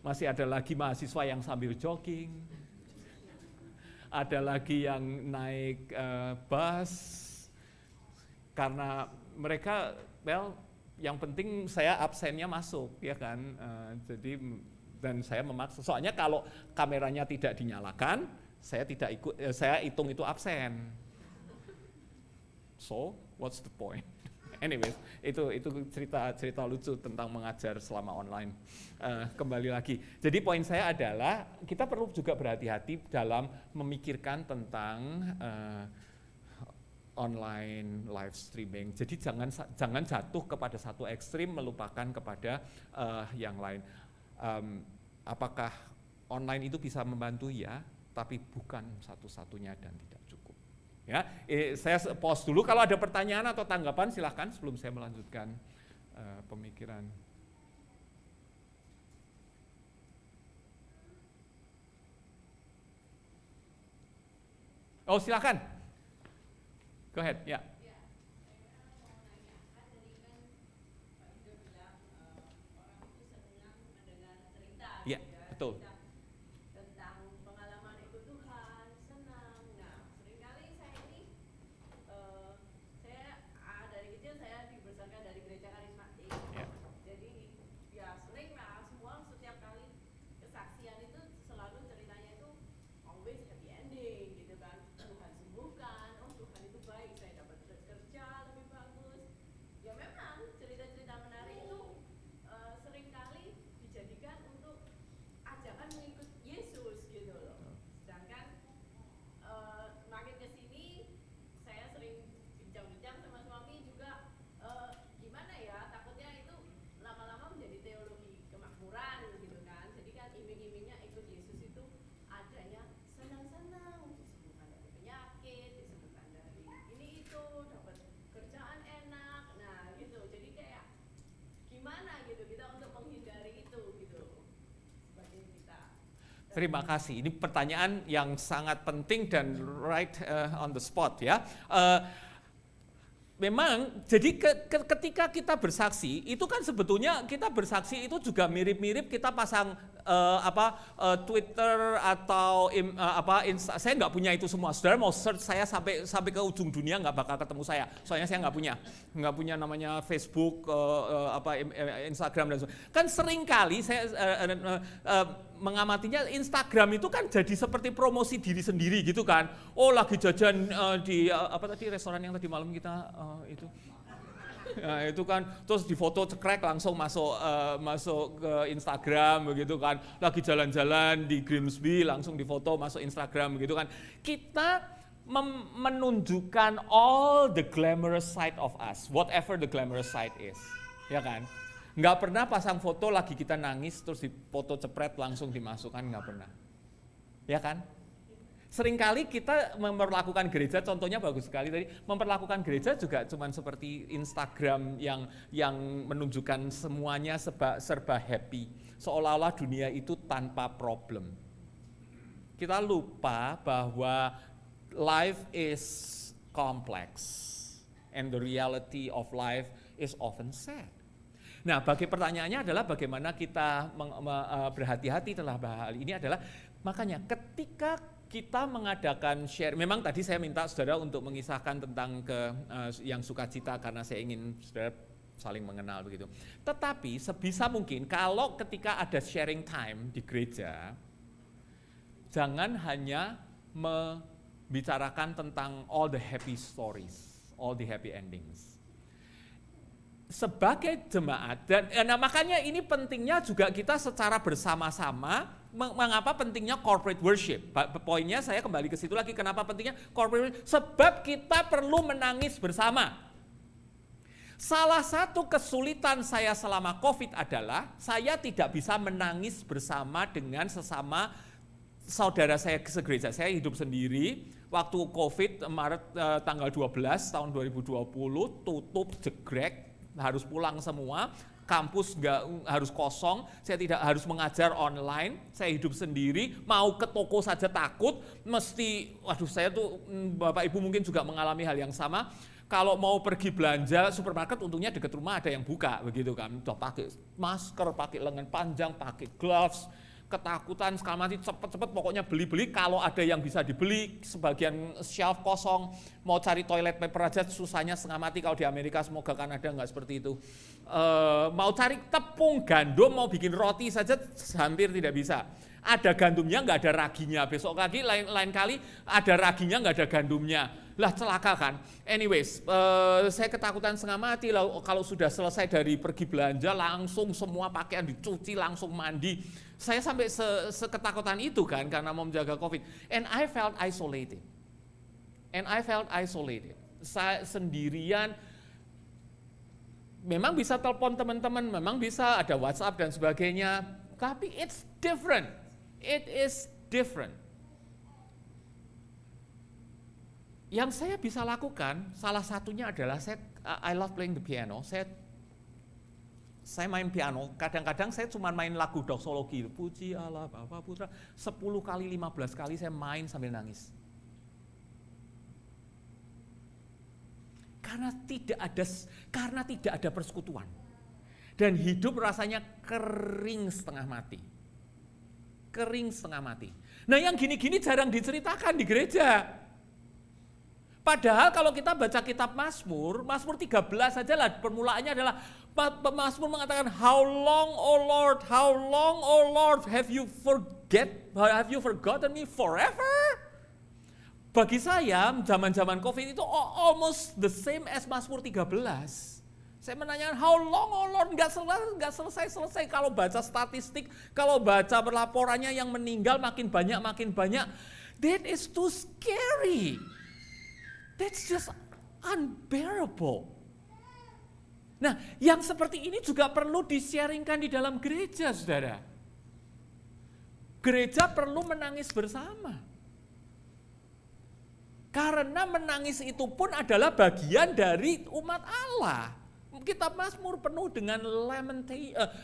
Masih ada lagi mahasiswa yang sambil jogging. Ada lagi yang naik bus. Karena mereka, yang penting saya absennya masuk, ya kan. Jadi dan saya memaksa. Soalnya kalau kameranya tidak dinyalakan, saya tidak ikut. Saya hitung itu absen. So, what's the point? Anyways, itu cerita lucu tentang mengajar selama online. Kembali lagi. Jadi poin saya adalah kita perlu juga berhati-hati dalam memikirkan tentang online live streaming. Jadi jangan jatuh kepada satu ekstrim melupakan kepada yang lain. Apakah online itu bisa membantu? Ya, tapi bukan satu-satunya dan tidak cukup. Ya, saya pause dulu. Kalau ada pertanyaan atau tanggapan silahkan sebelum saya melanjutkan pemikiran. Oh silahkan. Go ahead, ya. Ya, betul. Terima kasih. Ini pertanyaan yang sangat penting dan right on the spot ya. Memang jadi ketika kita bersaksi itu kan sebetulnya kita bersaksi itu juga mirip-mirip kita pasang Twitter atau saya nggak punya itu semua. Saudara mau search saya sampai ke ujung dunia nggak bakal ketemu saya. Soalnya saya nggak punya namanya Facebook, Instagram dan sebagainya. Kan sering kali saya mengamatinya Instagram itu kan jadi seperti promosi diri sendiri gitu kan. Oh lagi jajan di restoran yang tadi malam kita itu. Nah, itu kan terus difoto cekrek langsung masuk ke Instagram begitu kan. Lagi jalan-jalan di Grimsby langsung difoto masuk Instagram begitu kan. Kita menunjukkan all the glamorous side of us, whatever the glamorous side is. Ya kan? Nggak pernah pasang foto lagi kita nangis terus dipoto cepret langsung dimasukkan, nggak pernah. Ya kan? Seringkali kita memperlakukan gereja, contohnya bagus sekali tadi, memperlakukan gereja juga cuman seperti Instagram yang menunjukkan semuanya serba happy. Seolah-olah dunia itu tanpa problem. Kita lupa bahwa life is complex and the reality of life is often sad. Nah, pertanyaannya adalah bagaimana kita berhati-hati dalam hal ini adalah makanya ketika kita mengadakan share, memang tadi saya minta saudara untuk mengisahkan tentang yang sukacita karena saya ingin saudara saling mengenal begitu. Tetapi sebisa mungkin kalau ketika ada sharing time di gereja, jangan hanya membicarakan tentang all the happy stories, all the happy endings. sebagai jemaat, dan nah makanya ini pentingnya juga kita secara bersama-sama. Mengapa pentingnya corporate worship? Poinnya saya kembali ke situ lagi, kenapa pentingnya corporate worship? Sebab kita perlu menangis bersama. Salah satu kesulitan saya selama COVID adalah saya tidak bisa menangis bersama dengan sesama saudara saya segereja. Saya hidup sendiri, waktu COVID Maret tanggal 12 tahun 2020 tutup jegrek, harus pulang semua, kampus nggak harus kosong, saya tidak harus mengajar online, saya hidup sendiri, mau ke toko saja takut, mesti, waduh saya tuh, Bapak Ibu mungkin juga mengalami hal yang sama, kalau mau pergi belanja supermarket untungnya dekat rumah ada yang buka, begitu kan, udah pakai masker, pakai lengan panjang, pakai gloves, ketakutan sekali mati, cepet-cepet pokoknya beli-beli, kalau ada yang bisa dibeli, sebagian shelf kosong, mau cari toilet paper aja susahnya setengah mati. Kalau di Amerika, semoga Kanada nggak seperti itu. Mau cari tepung gandum, mau bikin roti saja hampir tidak bisa. Ada gandumnya nggak ada raginya, besok lagi lain kali ada raginya nggak ada gandumnya. Lah celaka kan. Anyways, saya ketakutan setengah mati lah kalau sudah selesai dari pergi belanja langsung semua pakaian dicuci, langsung mandi. Saya sampai seketakutan itu kan karena mau menjaga COVID. And I felt isolated. Saya sendirian. Memang bisa telepon teman-teman, memang bisa ada WhatsApp dan sebagainya. Tapi it's different. It is different. Yang saya bisa lakukan, salah satunya adalah I love playing the piano. Saya main piano, kadang-kadang saya cuma main lagu doksologi, puji Allah Bapa Putra, 10 kali, 15 kali saya main sambil nangis. Karena tidak ada persekutuan. Dan hidup rasanya kering setengah mati. Nah yang gini-gini jarang diceritakan di gereja. Padahal kalau kita baca kitab Mazmur 13 saja lah, permulaannya adalah Mazmur mengatakan, how long oh Lord have you forgotten me forever? Bagi saya zaman-zaman COVID itu almost the same as Mazmur 13. Saya menanyakan how long oh Lord, nggak selesai. Kalau baca statistik, kalau baca laporannya yang meninggal makin banyak, that is too scary. That's just unbearable. Nah, yang seperti ini juga perlu di-sharingkan di dalam gereja, saudara. Gereja perlu menangis bersama. Karena menangis itu pun adalah bagian dari umat Allah. Kitab Mazmur penuh dengan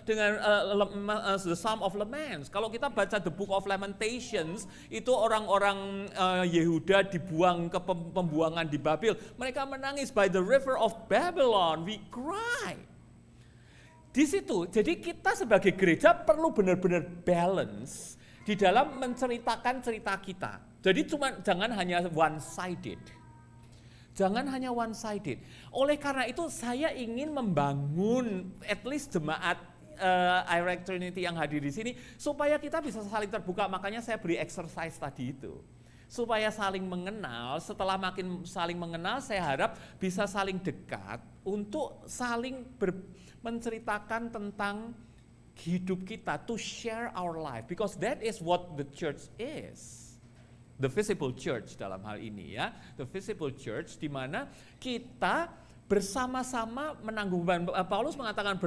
the Psalm of Laments. Kalau kita baca the Book of Lamentations, itu orang-orang Yehuda dibuang ke pembuangan di Babel. Mereka menangis, by the river of Babylon we cry. Di situ, jadi kita sebagai gereja perlu benar-benar balance di dalam menceritakan cerita kita. Jadi jangan hanya one-sided. Oleh karena itu saya ingin membangun at least jemaat Iraq Trinity yang hadir di sini supaya kita bisa saling terbuka. Makanya saya beri exercise tadi itu. Supaya saling mengenal, setelah makin saling mengenal saya harap bisa saling dekat untuk saling menceritakan tentang hidup kita, to share our life, because that is what the church is. The visible church dalam hal ini ya, the visible church di mana kita bersama-sama menanggung beban. Paulus mengatakan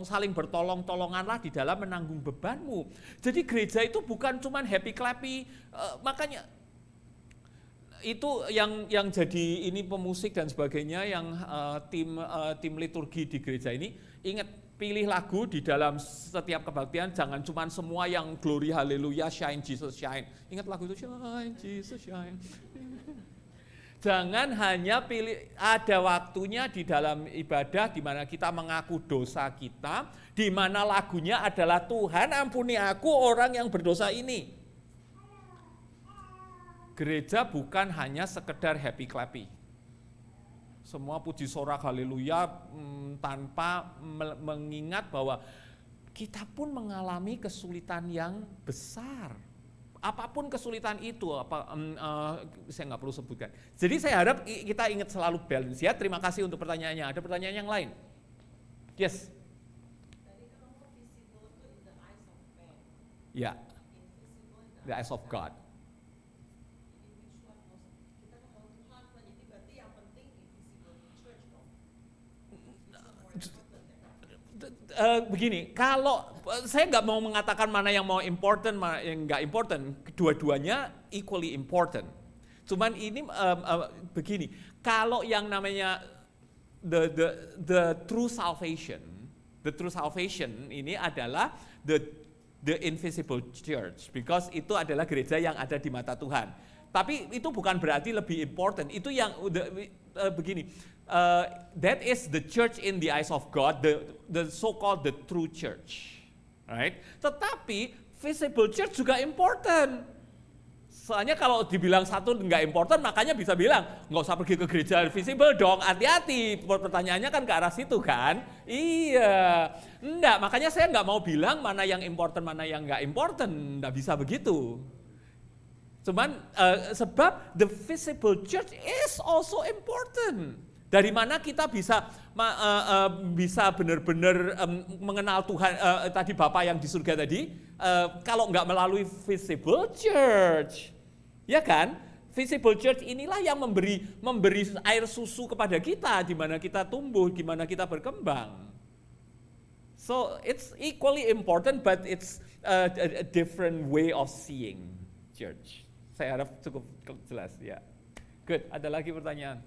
saling bertolong-tolonganlah di dalam menanggung bebanmu. Jadi gereja itu bukan cuman happy clappy, makanya itu yang jadi ini pemusik dan sebagainya, yang tim liturgi di gereja ini ingat, pilih lagu di dalam setiap kebaktian, jangan cuma semua yang glory haleluya, shine Jesus shine. Ingat lagu itu, shine Jesus shine. Jangan hanya pilih, ada waktunya di dalam ibadah di mana kita mengaku dosa kita, di mana lagunya adalah Tuhan ampuni aku orang yang berdosa ini. Gereja bukan hanya sekedar happy clappy. Semua puji sorak haleluya tanpa mengingat bahwa kita pun mengalami kesulitan yang besar. Apapun kesulitan itu, saya nggak perlu sebutkan. Jadi saya harap kita ingat selalu balance ya. Terima kasih untuk pertanyaannya. Ada pertanyaan yang lain? Yes. Ya, the eyes of God. Begini, kalau saya nggak mau mengatakan mana yang mau important, mana yang nggak important, kedua-duanya equally important. Cuman ini begini, kalau yang namanya the true salvation ini adalah the invisible church, because itu adalah gereja yang ada di mata Tuhan. Tapi itu bukan berarti lebih important. Itu yang begini. That is the church in the eyes of God, the so-called the true church, right? Tetapi visible church juga important. Soalnya kalau dibilang satu nggak important, makanya bisa bilang nggak usah pergi ke gereja visible dong. Hati-hati, pertanyaannya kan ke arah situ kan? Iya, enggak. Makanya saya nggak mau bilang mana yang important, mana yang nggak important. Nggak bisa begitu. Cuman sebab the visible church is also important. Dari mana kita bisa benar-benar mengenal Tuhan tadi Bapa yang di surga tadi, kalau nggak melalui visible church, ya kan? Visible church inilah yang memberi air susu kepada kita, di mana kita tumbuh, di mana kita berkembang. So it's equally important, but it's a different way of seeing church. Saya harap cukup jelas ya. Good. Ada lagi pertanyaan?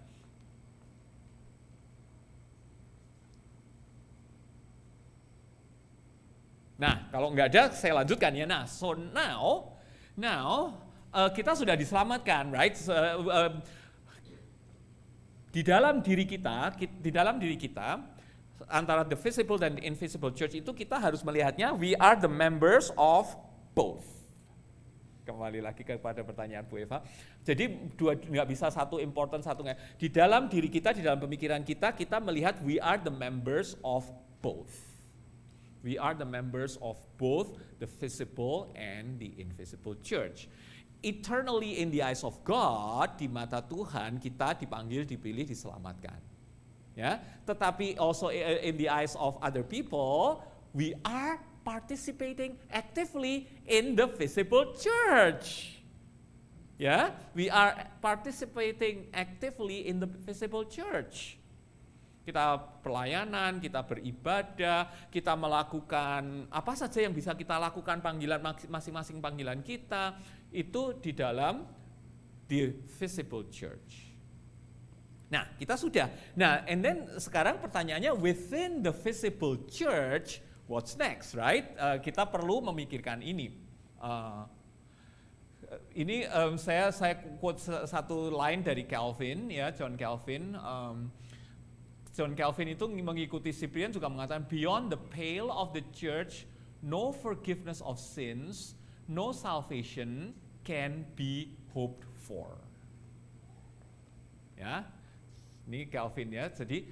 Nah, kalau nggak ada, saya lanjutkan ya. Nah, so now kita sudah diselamatkan, right? Di dalam diri kita antara the visible dan the invisible church itu kita harus melihatnya, we are the members of both. Kembali lagi kepada pertanyaan Bu Eva. Jadi nggak bisa satu important, satu nggak. Di dalam diri kita, di dalam pemikiran kita melihat we are the members of both. We are the members of both the visible and the invisible church. Eternally in the eyes of God, di mata Tuhan kita dipanggil, dipilih, diselamatkan. Ya, tetapi also in the eyes of other people, we are participating actively in the visible church. Ya, we are participating actively in the visible church. Kita pelayanan, kita beribadah, kita melakukan apa saja yang bisa kita lakukan, panggilan masing-masing panggilan kita itu di dalam the visible church. Nah, kita sudah. Nah, and then sekarang pertanyaannya, within the visible church, what's next, right? Kita perlu memikirkan ini. Saya quote satu line dari Calvin, ya, John Calvin. John Calvin itu mengikuti Cyprian juga mengatakan, beyond the pale of the church, no forgiveness of sins, no salvation can be hoped for. Ya, ini Calvin ya. Jadi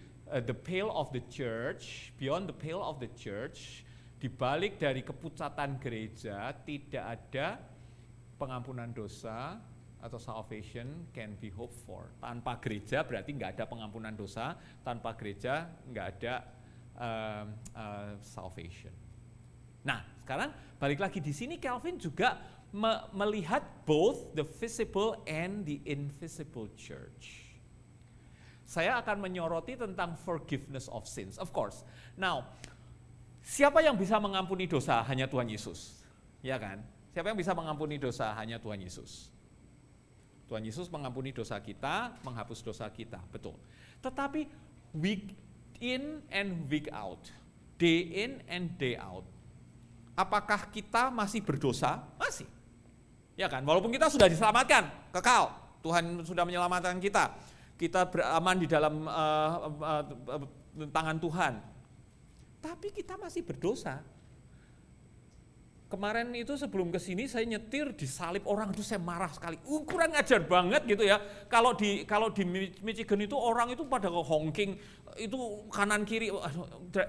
the pale of the church, beyond the pale of the church, dibalik dari kepucatan gereja tidak ada pengampunan dosa atau salvation can be hoped for. Tanpa gereja berarti nggak ada pengampunan dosa, tanpa gereja nggak ada salvation. Nah, sekarang balik lagi di sini Calvin juga melihat both the visible and the invisible church. Saya akan menyoroti tentang forgiveness of sins, of course. Now, siapa yang bisa mengampuni dosa? Hanya Tuhan Yesus, ya kan? Siapa yang bisa mengampuni dosa? Hanya Tuhan Yesus. Tuhan Yesus mengampuni dosa kita, menghapus dosa kita, betul. Tetapi week in and week out, day in and day out, apakah kita masih berdosa? Masih. Ya kan, walaupun kita sudah diselamatkan, kekal, Tuhan sudah menyelamatkan kita beraman di dalam tangan Tuhan. Tapi kita masih berdosa. Kemarin itu sebelum ke sini saya nyetir disalib orang itu saya marah sekali. Kurang ajar banget gitu ya. Kalau di Michigan itu orang itu pada honking itu kanan kiri.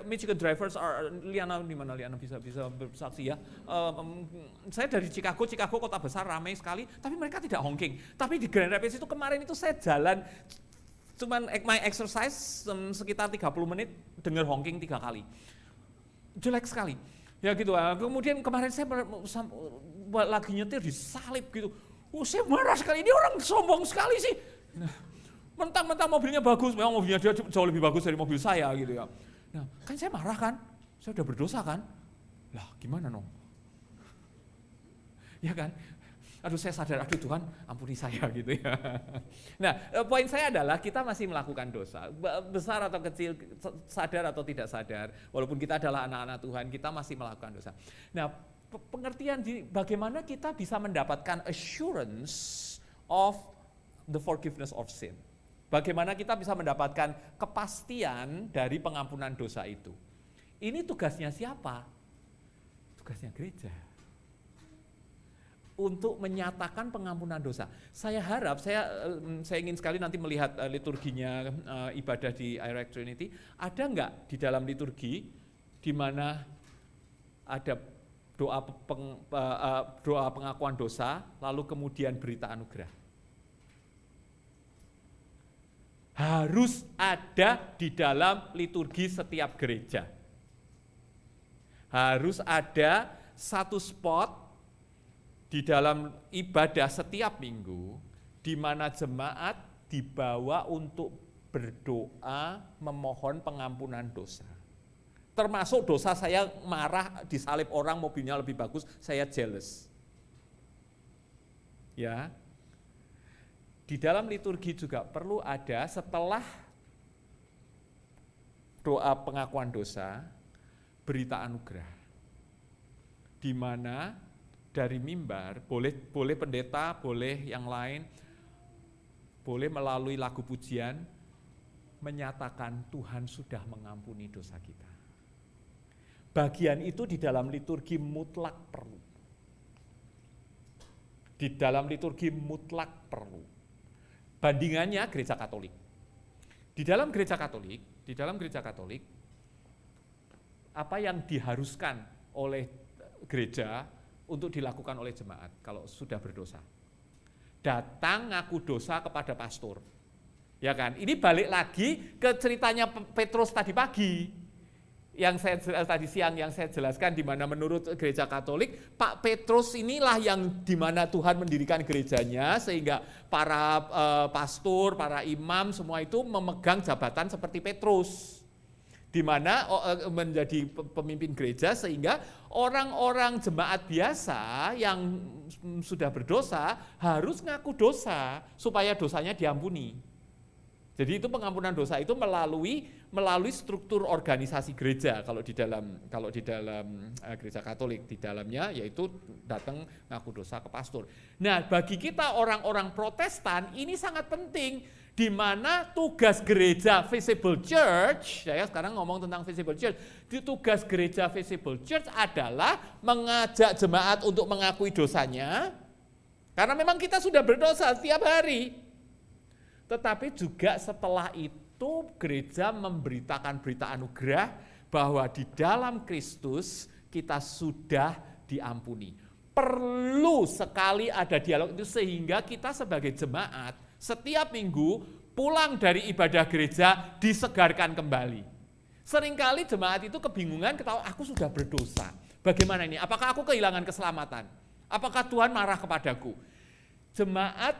Michigan drivers are, Liana di mana Liana bisa bersaksi ya. Saya dari Chicago kota besar ramai sekali, tapi mereka tidak honking. Tapi di Grand Rapids itu kemarin itu saya jalan Cuman my exercise sekitar 30 menit dengar honking 3 kali. Jelek sekali. Ya gitu. Kemudian kemarin saya lagi nyetir disalip gitu. Saya marah sekali, ini orang sombong sekali sih. Nah, mentang-mentang mobilnya bagus, memang mobilnya dia jauh lebih bagus dari mobil saya gitu ya. Nah, kan saya marah kan, saya udah berdosa kan. Lah gimana dong? Ya kan? Aduh saya sadar, aduh Tuhan ampuni saya gitu ya. Nah poin saya adalah kita masih melakukan dosa. Besar atau kecil, sadar atau tidak sadar. Walaupun kita adalah anak-anak Tuhan, kita masih melakukan dosa. Nah pengertian bagaimana kita bisa mendapatkan assurance of the forgiveness of sin. Bagaimana kita bisa mendapatkan kepastian dari pengampunan dosa itu. Ini tugasnya siapa? Tugasnya gereja. Untuk menyatakan pengampunan dosa. Saya harap, saya ingin sekali nanti melihat liturginya ibadah di Iraq Trinity. Ada enggak di dalam liturgi di mana ada doa pengakuan dosa, lalu kemudian berita anugerah? Harus ada di dalam liturgi setiap gereja. Harus ada satu spot di dalam ibadah setiap minggu, di mana jemaat dibawa untuk berdoa memohon pengampunan dosa. Termasuk dosa saya marah disalib orang mobilnya lebih bagus, saya jealous. Ya. Di dalam liturgi juga perlu ada setelah doa pengakuan dosa, berita anugerah. Di mana dari mimbar, boleh pendeta, boleh yang lain, boleh melalui lagu pujian, menyatakan Tuhan sudah mengampuni dosa kita. Bagian itu di dalam liturgi mutlak perlu. Di dalam liturgi mutlak perlu. Bandingannya gereja Katolik. Di dalam gereja Katolik, apa yang diharuskan oleh gereja untuk dilakukan oleh jemaat kalau sudah berdosa. Datang ngaku dosa kepada pastor. Ya kan? Ini balik lagi ke ceritanya Petrus tadi pagi. Tadi siang yang saya jelaskan di mana menurut gereja Katolik, Pak Petrus inilah yang di mana Tuhan mendirikan gerejanya sehingga para pastor, para imam semua itu memegang jabatan seperti Petrus. Di mana menjadi pemimpin gereja sehingga orang-orang jemaat biasa yang sudah berdosa harus ngaku dosa supaya dosanya diampuni. Jadi itu pengampunan dosa itu melalui struktur organisasi gereja kalau di dalam gereja Katolik, di dalamnya yaitu datang ngaku dosa ke pastor. Nah, bagi kita orang-orang Protestan ini sangat penting. Di mana tugas gereja Visible Church, saya sekarang ngomong tentang Visible Church, tugas gereja Visible Church adalah mengajak jemaat untuk mengakui dosanya, karena memang kita sudah berdosa setiap hari. Tetapi juga setelah itu gereja memberitakan berita anugerah bahwa di dalam Kristus kita sudah diampuni. Perlu sekali ada dialog itu sehingga kita sebagai jemaat setiap minggu pulang dari ibadah gereja disegarkan kembali. Seringkali jemaat itu kebingungan, ketawa aku sudah berdosa. Bagaimana ini? Apakah aku kehilangan keselamatan? Apakah Tuhan marah kepadaku? Jemaat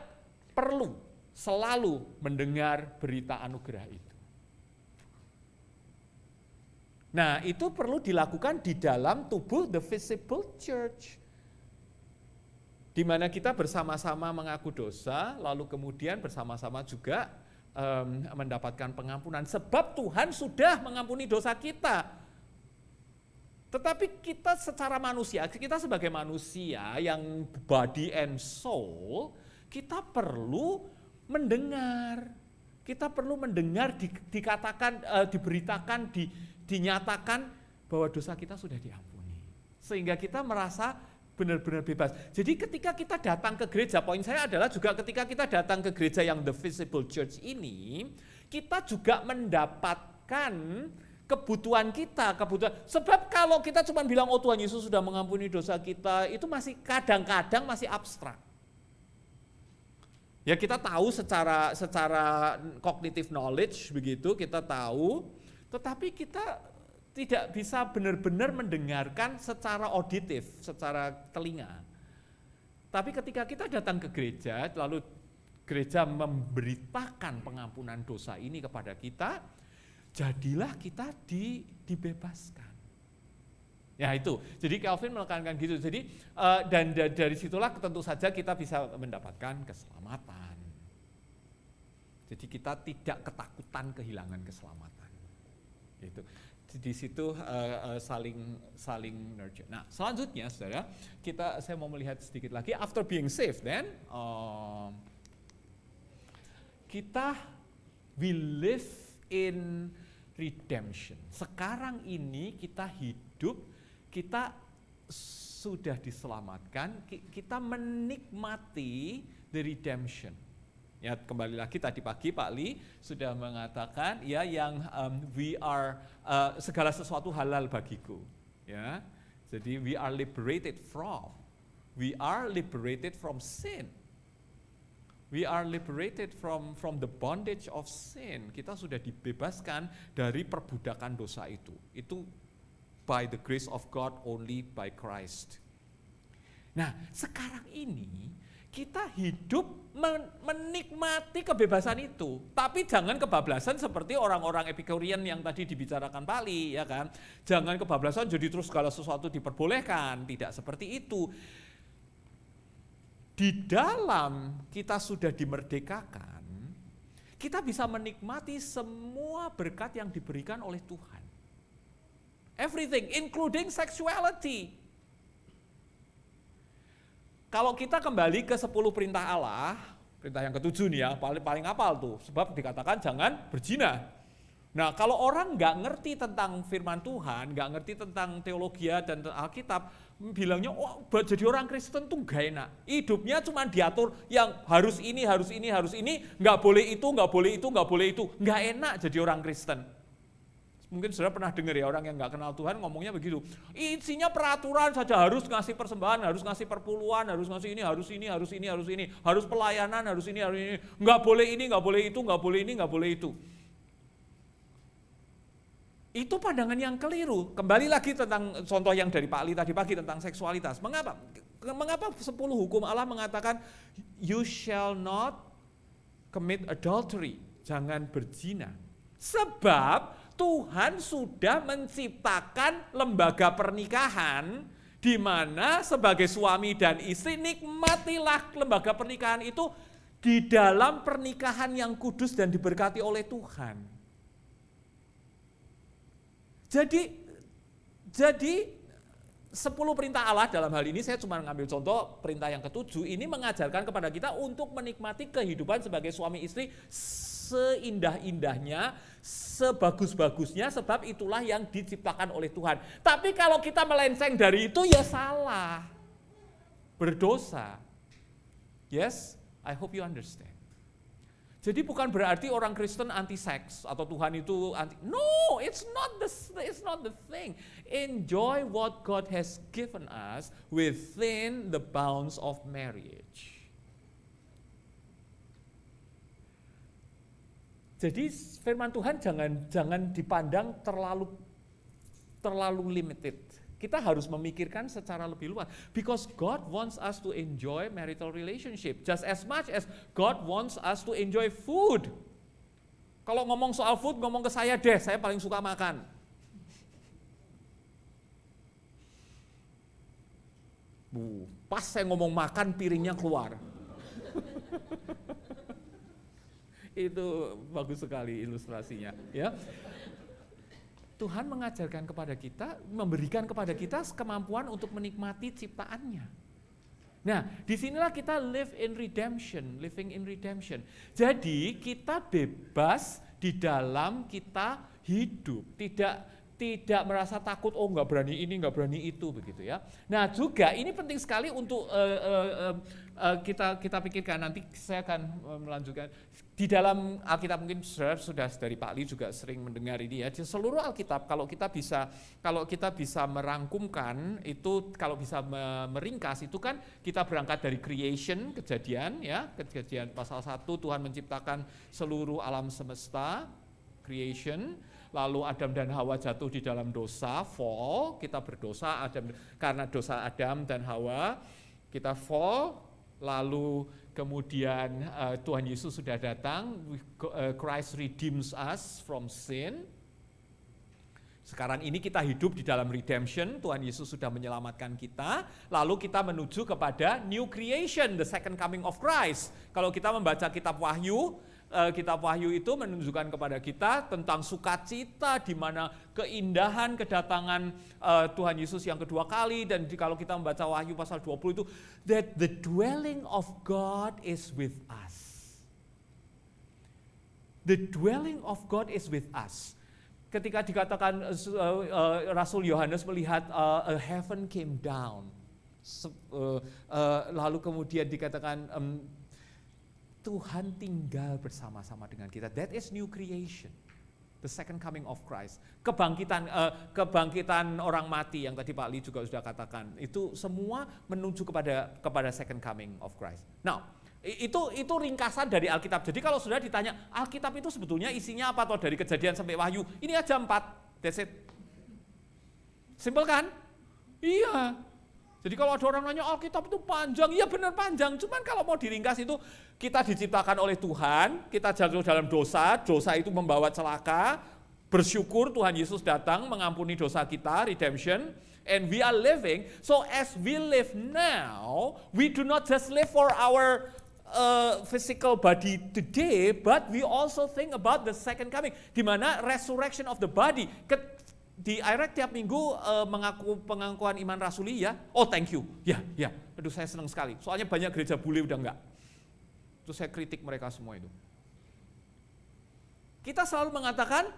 perlu selalu mendengar berita anugerah itu. Nah, itu perlu dilakukan di dalam tubuh the Visible Church. Di mana kita bersama-sama mengaku dosa, lalu kemudian bersama-sama juga mendapatkan pengampunan. Sebab Tuhan sudah mengampuni dosa kita. Tetapi kita secara manusia, kita sebagai manusia yang body and soul, kita perlu mendengar. Kita perlu mendengar, dikatakan, diberitakan, dinyatakan bahwa dosa kita sudah diampuni. Sehingga kita merasa benar-benar bebas. Jadi ketika kita datang ke gereja, poin saya adalah juga ketika kita datang ke gereja yang the Visible Church ini, kita juga mendapatkan kebutuhan kita, sebab kalau kita cuma bilang oh Tuhan Yesus sudah mengampuni dosa kita, itu masih kadang-kadang masih abstrak. Ya kita tahu secara cognitive knowledge begitu, kita tahu, tetapi kita tidak bisa benar-benar mendengarkan secara auditif, secara telinga. Tapi ketika kita datang ke gereja, lalu gereja memberitakan pengampunan dosa ini kepada kita, jadilah kita dibebaskan. Ya itu, jadi Calvin menekankan gitu. Jadi dan dari situlah tentu saja kita bisa mendapatkan keselamatan. Jadi kita tidak ketakutan kehilangan keselamatan. Gitu. Di situ saling nurture. Nah, selanjutnya saudara, saya mau melihat sedikit lagi. After being saved, then kita will live in redemption. Sekarang ini kita hidup, kita sudah diselamatkan, kita menikmati the redemption. Ya, kembali lagi tadi pagi Pak Lee sudah mengatakan ya yang we are segala sesuatu halal bagiku. Ya. Jadi we are liberated from sin. We are liberated from the bondage of sin. Kita sudah dibebaskan dari perbudakan dosa itu. Itu by the grace of God, only by Christ. Nah, sekarang ini kita hidup menikmati kebebasan itu. Tapi jangan kebablasan seperti orang-orang Epicurean yang tadi dibicarakan Pak Lee, ya kan? Jangan kebablasan jadi terus segala sesuatu diperbolehkan. Tidak seperti itu. Di dalam kita sudah dimerdekakan, kita bisa menikmati semua berkat yang diberikan oleh Tuhan. Everything, including sexuality. Kalau kita kembali ke 10 perintah Allah, perintah yang ke-7 nih ya, paling hafal tuh, sebab dikatakan jangan berzina. Nah, kalau orang nggak ngerti tentang firman Tuhan, nggak ngerti tentang teologi dan Alkitab, bilangnya, oh jadi orang Kristen tuh nggak enak. Hidupnya cuma diatur yang harus ini, nggak boleh itu, nggak boleh itu, nggak boleh itu. Nggak enak jadi orang Kristen. Mungkin saudara pernah dengar ya orang yang nggak kenal Tuhan ngomongnya begitu. Isinya peraturan saja, harus ngasih persembahan, harus ngasih perpuluhan, harus ngasih ini, harus pelayanan, harus ini. Nggak boleh ini, nggak boleh itu, nggak boleh ini, nggak boleh itu. Itu pandangan yang keliru. Kembali lagi tentang contoh yang dari Pak Ali tadi pagi tentang seksualitas. Mengapa 10 hukum Allah mengatakan you shall not commit adultery, jangan berzina. Sebab Tuhan sudah menciptakan lembaga pernikahan di mana sebagai suami dan istri nikmatilah lembaga pernikahan itu di dalam pernikahan yang kudus dan diberkati oleh Tuhan. Jadi 10 perintah Allah dalam hal ini saya cuma ngambil contoh perintah yang ke-7 ini mengajarkan kepada kita untuk menikmati kehidupan sebagai suami istri seindah-indahnya, sebagus-bagusnya, sebab itulah yang diciptakan oleh Tuhan. Tapi kalau kita melenceng dari itu ya salah, berdosa. Yes, I hope you understand. Jadi bukan berarti orang Kristen anti seks atau Tuhan itu anti. No, it's not the thing. Enjoy what God has given us within the bounds of marriage. Jadi firman Tuhan jangan dipandang terlalu limited. Kita harus memikirkan secara lebih luas. Because God wants us to enjoy marital relationship just as much as God wants us to enjoy food. Kalau ngomong soal food, ngomong ke saya deh, saya paling suka makan. Pas saya ngomong makan, piringnya keluar. Itu bagus sekali ilustrasinya, ya. Tuhan mengajarkan kepada kita, memberikan kepada kita kemampuan untuk menikmati ciptaannya. Nah, disinilah kita living in redemption. Jadi kita bebas di dalam kita hidup, tidak merasa takut, oh nggak berani ini, nggak berani itu, begitu ya. Nah juga ini penting sekali untuk kita pikirkan, nanti saya akan melanjutkan. Di dalam Alkitab mungkin sudah dari Pak Li juga sering mendengar ini ya, di seluruh Alkitab kalau kita bisa merangkumkan itu, kalau bisa meringkas itu kan kita berangkat dari creation, kejadian ya, kejadian pasal 1 Tuhan menciptakan seluruh alam semesta, creation. Lalu Adam dan Hawa jatuh di dalam dosa, fall, kita berdosa, karena dosa Adam dan Hawa, kita fall, lalu kemudian Tuhan Yesus sudah datang, Christ redeems us from sin. Sekarang ini kita hidup di dalam redemption, Tuhan Yesus sudah menyelamatkan kita, lalu kita menuju kepada new creation, the second coming of Christ. Kalau kita membaca kitab Wahyu itu menunjukkan kepada kita tentang sukacita, di mana keindahan kedatangan Tuhan Yesus yang kedua kali. Dan kalau kita membaca Wahyu pasal 20 itu, that the dwelling of God is with us. The dwelling of God is with us. Ketika dikatakan Rasul Yohanes melihat a heaven came down, lalu kemudian dikatakan Tuhan tinggal bersama-sama dengan kita. That is new creation, the second coming of Christ. Kebangkitan orang mati yang tadi Pak Li juga sudah katakan, itu semua menuju kepada second coming of Christ. Now, itu ringkasan dari Alkitab. Jadi kalau sudah ditanya Alkitab itu sebetulnya isinya apa, atau dari Kejadian sampai Wahyu, ini aja 4, that's it. Simpel kan? Iya. Jadi kalau ada orang nanya Alkitab itu panjang, iya benar panjang. Cuman kalau mau diringkas itu, kita diciptakan oleh Tuhan, kita jatuh dalam dosa itu membawa celaka, bersyukur Tuhan Yesus datang mengampuni dosa kita, redemption, and we are living. So as we live now, we do not just live for our physical body today, but we also think about the second coming, di mana resurrection of the body. Di IREC tiap minggu pengakuan iman rasuli ya. Oh thank you. Ya. Aduh saya senang sekali. Soalnya banyak gereja bule udah enggak. Terus saya kritik mereka semua itu. Kita selalu mengatakan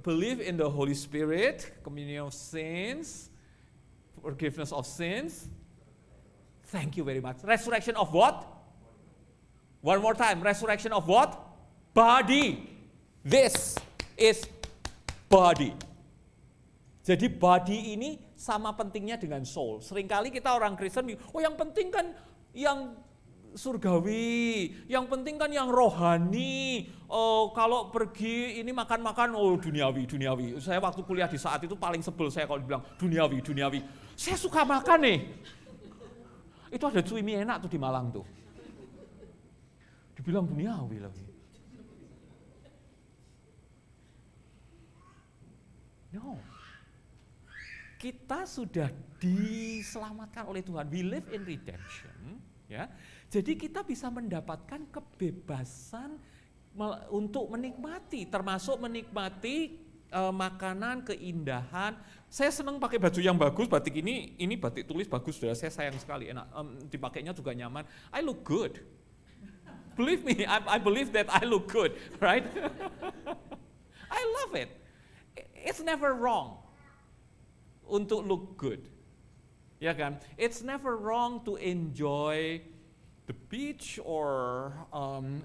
believe in the Holy Spirit, communion of saints, forgiveness of sins. Thank you very much. Resurrection of what? One more time. Resurrection of what? Body. This is body. Jadi body ini sama pentingnya dengan soul. Seringkali kita orang Kristen, oh yang penting kan yang surgawi, yang penting kan yang rohani. Oh, kalau pergi ini makan-makan, oh duniawi. Saya waktu kuliah di saat itu paling sebel saya kalau dibilang duniawi. Saya suka makan nih. Itu ada cumi enak tuh di Malang tuh. Dibilang duniawi lagi. No. Kita sudah diselamatkan oleh Tuhan. We live in redemption, ya. Jadi kita bisa mendapatkan kebebasan untuk menikmati, termasuk menikmati makanan, keindahan. Saya senang pakai baju yang bagus, batik ini batik tulis bagus, sudah saya sayang sekali, enak, dipakainya juga nyaman. I look good. Believe me, I believe that I look good, right? I love it. It's never wrong untuk look good, ya kan? It's never wrong to enjoy the beach or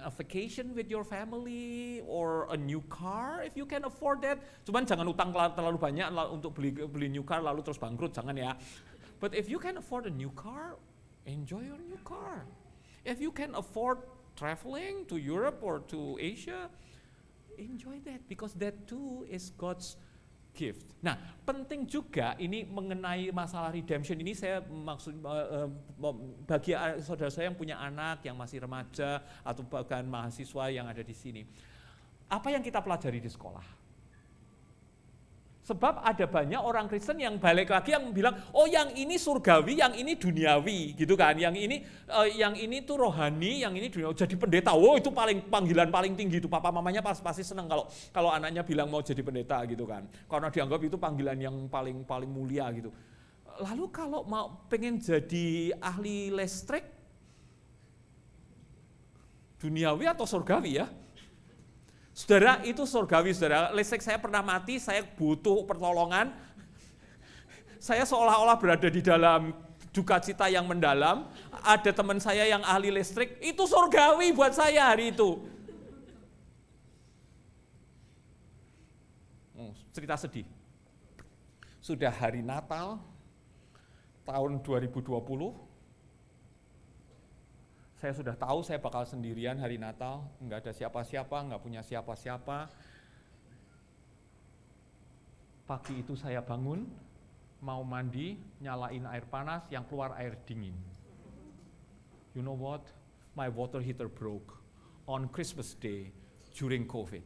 a vacation with your family or a new car if you can afford that. Cuman jangan utang terlalu banyak untuk beli new car lalu terus bangkrut, jangan ya. But if you can afford a new car, enjoy your new car. If you can afford traveling to Europe or to Asia, enjoy that because that too is God's gift. Nah, penting juga ini mengenai masalah redemption ini, saya maksud bagi saudara saya yang punya anak yang masih remaja atau bahkan mahasiswa yang ada di sini. Apa yang kita pelajari di sekolah? Sebab ada banyak orang Kristen yang balik lagi yang bilang, oh yang ini surgawi, yang ini duniawi, gitu kan? Yang ini tuh rohani, yang ini duniawi. Jadi pendeta, oh itu panggilan paling tinggi itu. Papa mamanya pasti senang kalau anaknya bilang mau jadi pendeta, gitu kan? Karena dianggap itu panggilan yang paling mulia gitu. Lalu kalau mau pengen jadi ahli listrik, duniawi atau surgawi ya? Saudara, itu surgawi, saudara. Listrik saya pernah mati, saya butuh pertolongan. Saya seolah-olah berada di dalam duka cita yang mendalam. Ada teman saya yang ahli listrik, itu surgawi buat saya hari itu. Cerita sedih. Sudah hari Natal tahun 2020. Saya sudah tahu saya bakal sendirian hari Natal, nggak ada siapa-siapa, nggak punya siapa-siapa. Pagi itu saya bangun, mau mandi, nyalain air panas, yang keluar air dingin. You know what? My water heater broke on Christmas Day during COVID.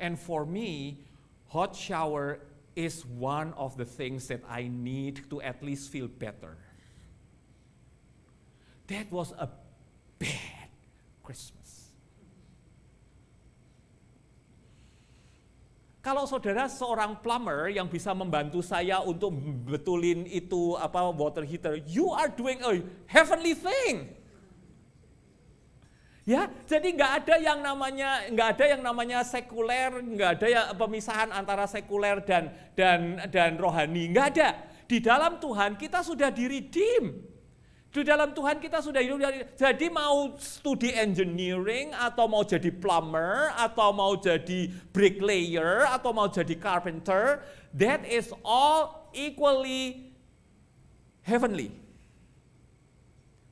And for me, hot shower is one of the things that I need to at least feel better. That was a bad Christmas. Kalau saudara seorang plumber yang bisa membantu saya untuk betulin itu water heater, you are doing a heavenly thing. Ya, jadi nggak ada yang namanya sekuler, nggak ada yang pemisahan antara sekuler dan rohani, nggak ada. Di dalam Tuhan kita sudah di-redeem. Di dalam Tuhan kita sudah hidup. Jadi mau studi engineering, atau mau jadi plumber, atau mau jadi bricklayer, atau mau jadi carpenter, that is all equally heavenly.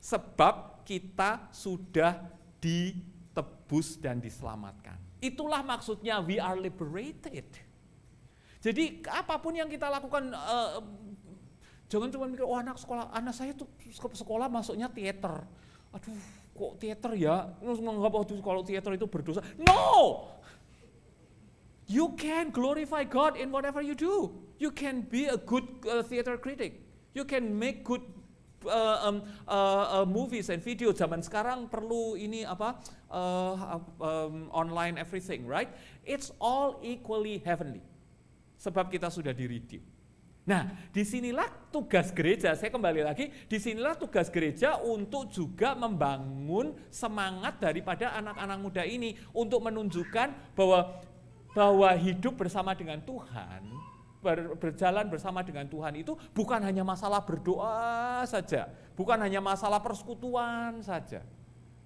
Sebab kita sudah ditebus dan diselamatkan. Itulah maksudnya we are liberated. Jadi apapun yang kita lakukan, jangan cuma mikir, anak saya tuh sekolah masuknya teater. Aduh, kok teater ya? Terus menganggap kalau teater itu berdosa. No! You can glorify God in whatever you do. You can be a good theater critic. You can make good movies and videos. Zaman sekarang perlu ini online everything, right? It's all equally heavenly. Sebab kita sudah di-redeem. Nah, disinilah tugas gereja, saya kembali lagi, disinilah tugas gereja untuk juga membangun semangat daripada anak-anak muda ini untuk menunjukkan bahwa hidup bersama dengan Tuhan, berjalan bersama dengan Tuhan itu bukan hanya masalah berdoa saja, bukan hanya masalah persekutuan saja,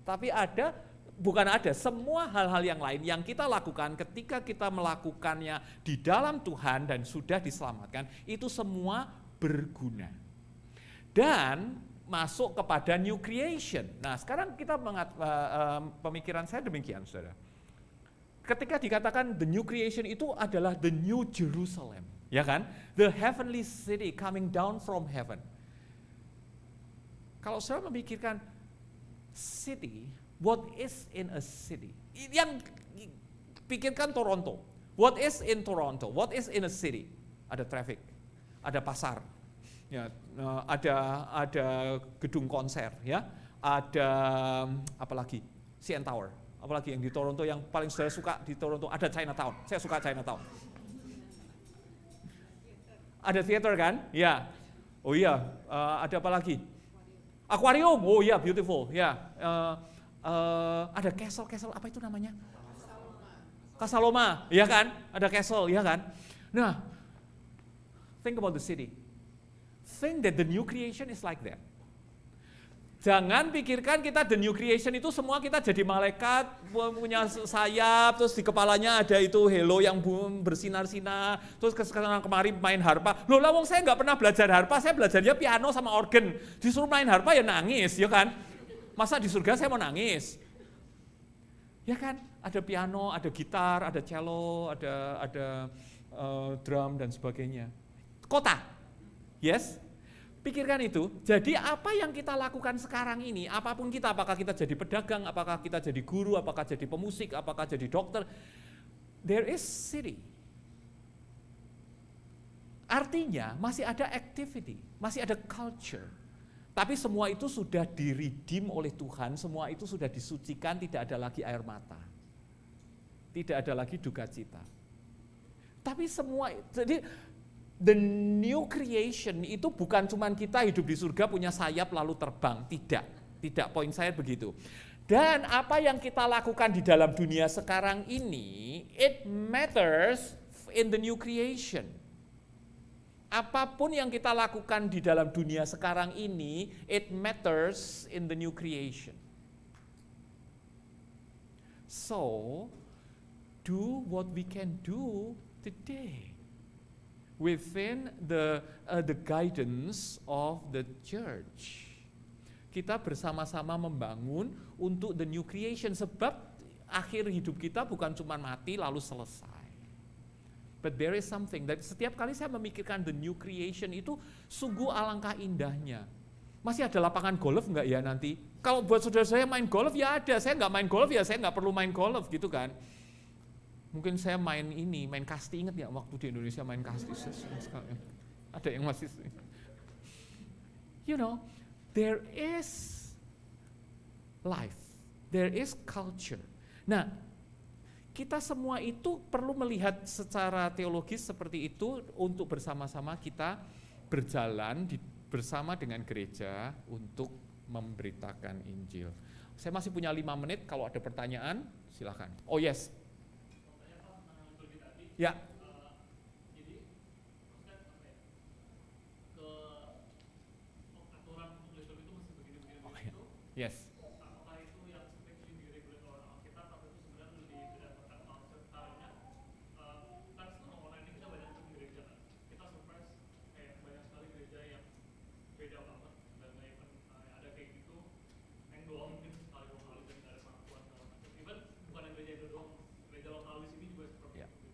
tapi semua hal-hal yang lain yang kita lakukan ketika kita melakukannya di dalam Tuhan dan sudah diselamatkan, itu semua berguna. Dan masuk kepada new creation. Nah, sekarang kita pemikiran saya demikian, saudara. Ketika dikatakan the new creation itu adalah the new Jerusalem, ya kan? The heavenly city coming down from heaven. Kalau saudara memikirkan city, what is in a city? Yang pikirkan Toronto. What is in Toronto? What is in a city? Ada traffic, ada pasar, ya, ada gedung konser, ya, ada apalagi CN Tower. Apalagi yang di Toronto yang paling saya suka di Toronto ada Chinatown. Saya suka Chinatown. Ada theater kan? Ya. Oh iya. Ada apa lagi? Aquarium. Oh iya, beautiful. Ya. Ada castle apa itu namanya? Casaloma, ya kan? Ada castle, ya kan? Nah, think about the city. Think that the new creation is like that. Jangan pikirkan kita the new creation itu semua kita jadi malaikat, punya sayap, terus di kepalanya ada itu halo yang bersinar-sinar, terus kemarin main harpa. Loh, wong saya nggak pernah belajar harpa, saya belajarnya piano sama organ. Disuruh main harpa ya nangis, ya kan? Masa di surga saya mau nangis? Ya kan, ada piano, ada gitar, ada cello, ada drum dan sebagainya. Kota, yes? Pikirkan itu. Jadi apa yang kita lakukan sekarang ini, apapun kita, apakah kita jadi pedagang, apakah kita jadi guru, apakah jadi pemusik, apakah jadi dokter, there is city. Artinya masih ada activity, masih ada culture. Tapi semua itu sudah di-redeem oleh Tuhan, semua itu sudah disucikan, tidak ada lagi air mata. Tidak ada lagi duka cita. Tapi semua, jadi the new creation itu bukan cuma kita hidup di surga punya sayap lalu terbang, tidak, poin saya begitu. Dan apa yang kita lakukan di dalam dunia sekarang ini, it matters in the new creation. Apapun yang kita lakukan di dalam dunia sekarang ini, it matters in the new creation. So, do what we can do today within the guidance of the church. Kita bersama-sama membangun untuk the new creation, sebab akhir hidup kita bukan cuma mati lalu selesai. But there is something, that setiap kali saya memikirkan the new creation itu sungguh alangkah indahnya. Masih ada lapangan golf nggak ya nanti? Kalau buat saudara saya main golf ya ada, saya nggak main golf ya saya nggak perlu main golf gitu kan. Mungkin saya main kasti, ingat ya waktu di Indonesia main kasti? Ada yang masih, you know, there is life, there is culture. Nah, kita semua itu perlu melihat secara teologis seperti itu untuk bersama-sama kita berjalan bersama dengan gereja untuk memberitakan Injil. Saya masih punya 5 menit, kalau ada pertanyaan silakan. Oh yes. Ya. Jadi, maksudnya apa ya? Aturan untuk liturgi itu mesti begini-begini itu. Yes. Apakah itu yang seperti diregulir oleh Alkitab atau itu sebenarnya lebih berdasarkan konseptualnya? Kan sekarang online ini kita banyak di gereja kan. Kita surprise kayak banyak sekali gereja yang beda banget dan even ada kayak gitu. Yang doang mungkin sekali 2 kali dan ada pengakuan segala macam. Even bukan yang gereja itu doang, gereja lokal di sini juga seperti itu.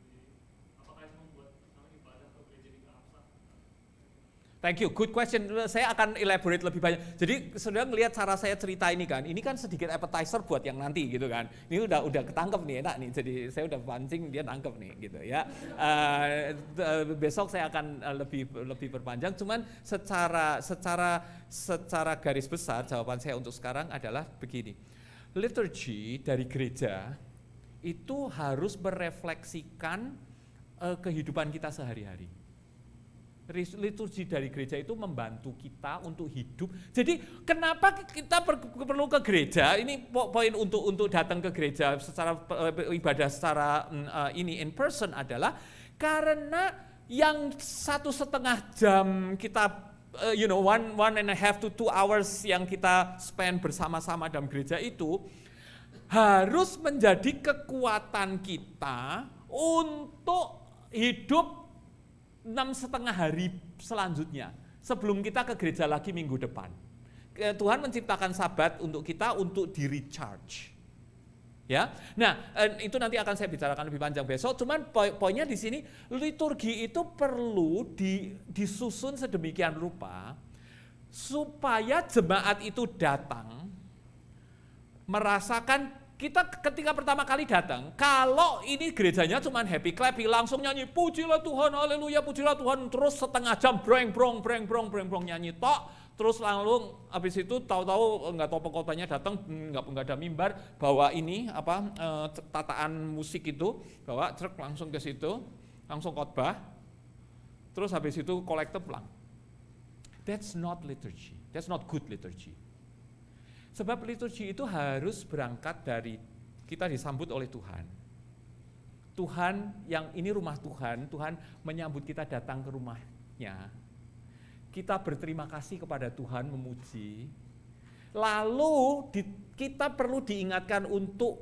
Thank you, good question. Saya akan elaborate lebih banyak. Jadi saudara ngelihat cara saya cerita ini kan sedikit appetizer buat yang nanti gitu kan. Ini udah ketangkep nih, enak nih. Jadi saya udah pancing, dia nangkep nih gitu ya. Besok saya akan lebih berpanjang. Cuman secara garis besar jawaban saya untuk sekarang adalah begini. Liturgi dari gereja itu harus merefleksikan kehidupan kita sehari-hari. Liturgi dari gereja itu membantu kita untuk hidup. Jadi kenapa kita perlu ke gereja? Ini poin untuk datang ke gereja secara ibadah secara in person adalah karena yang 1,5 jam kita 1.5 to 2 hours yang kita spend bersama-sama dalam gereja itu harus menjadi kekuatan kita untuk hidup 6,5 hari selanjutnya sebelum kita ke gereja lagi minggu depan. Tuhan menciptakan Sabat untuk kita untuk di recharge. Ya. Nah, itu nanti akan saya bicarakan lebih panjang besok. Cuman poinnya di sini liturgi itu perlu disusun sedemikian rupa supaya jemaat itu datang merasakan. Kita ketika pertama kali datang, kalau ini gerejanya cuma happy clappy, langsung nyanyi pujilah Tuhan, haleluya, pujilah Tuhan, terus setengah jam breng brong nyanyi tok, terus langsung habis itu tahu-tahu nggak tahu pengkhotbahnya datang, nggak ada mimbar, bawa ini tataan musik itu, bawa truk langsung ke situ, langsung khotbah, terus habis itu kolektif pulang. That's not liturgy, that's not good liturgy. Sebab liturgi itu harus berangkat dari kita disambut oleh Tuhan. Tuhan yang ini rumah Tuhan, Tuhan menyambut kita datang ke rumahnya. Kita berterima kasih kepada Tuhan, memuji. Lalu kita perlu diingatkan untuk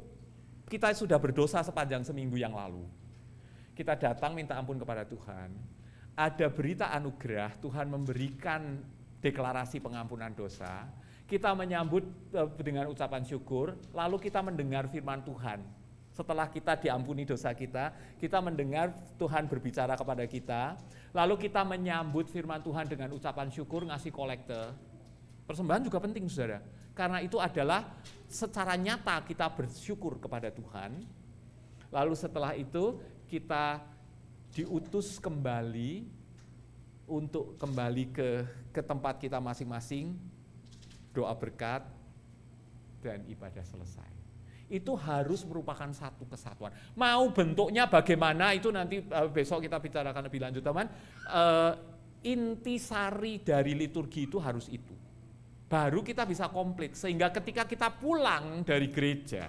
kita sudah berdosa sepanjang seminggu yang lalu. Kita datang minta ampun kepada Tuhan. Ada berita anugerah, Tuhan memberikan deklarasi pengampunan dosa. Kita menyambut dengan ucapan syukur, lalu kita mendengar firman Tuhan. Setelah kita diampuni dosa kita mendengar Tuhan berbicara kepada kita, lalu kita menyambut firman Tuhan dengan ucapan syukur, ngasih kolekte. Persembahan juga penting, saudara, karena itu adalah secara nyata kita bersyukur kepada Tuhan. Lalu setelah itu kita diutus kembali untuk kembali ke tempat kita masing-masing, doa berkat, dan ibadah selesai. Itu harus merupakan satu kesatuan. Mau bentuknya bagaimana itu nanti besok kita bicarakan lebih lanjut, teman. Intisari dari liturgi itu harus itu. baru kita bisa komplit. Sehingga ketika kita pulang dari gereja,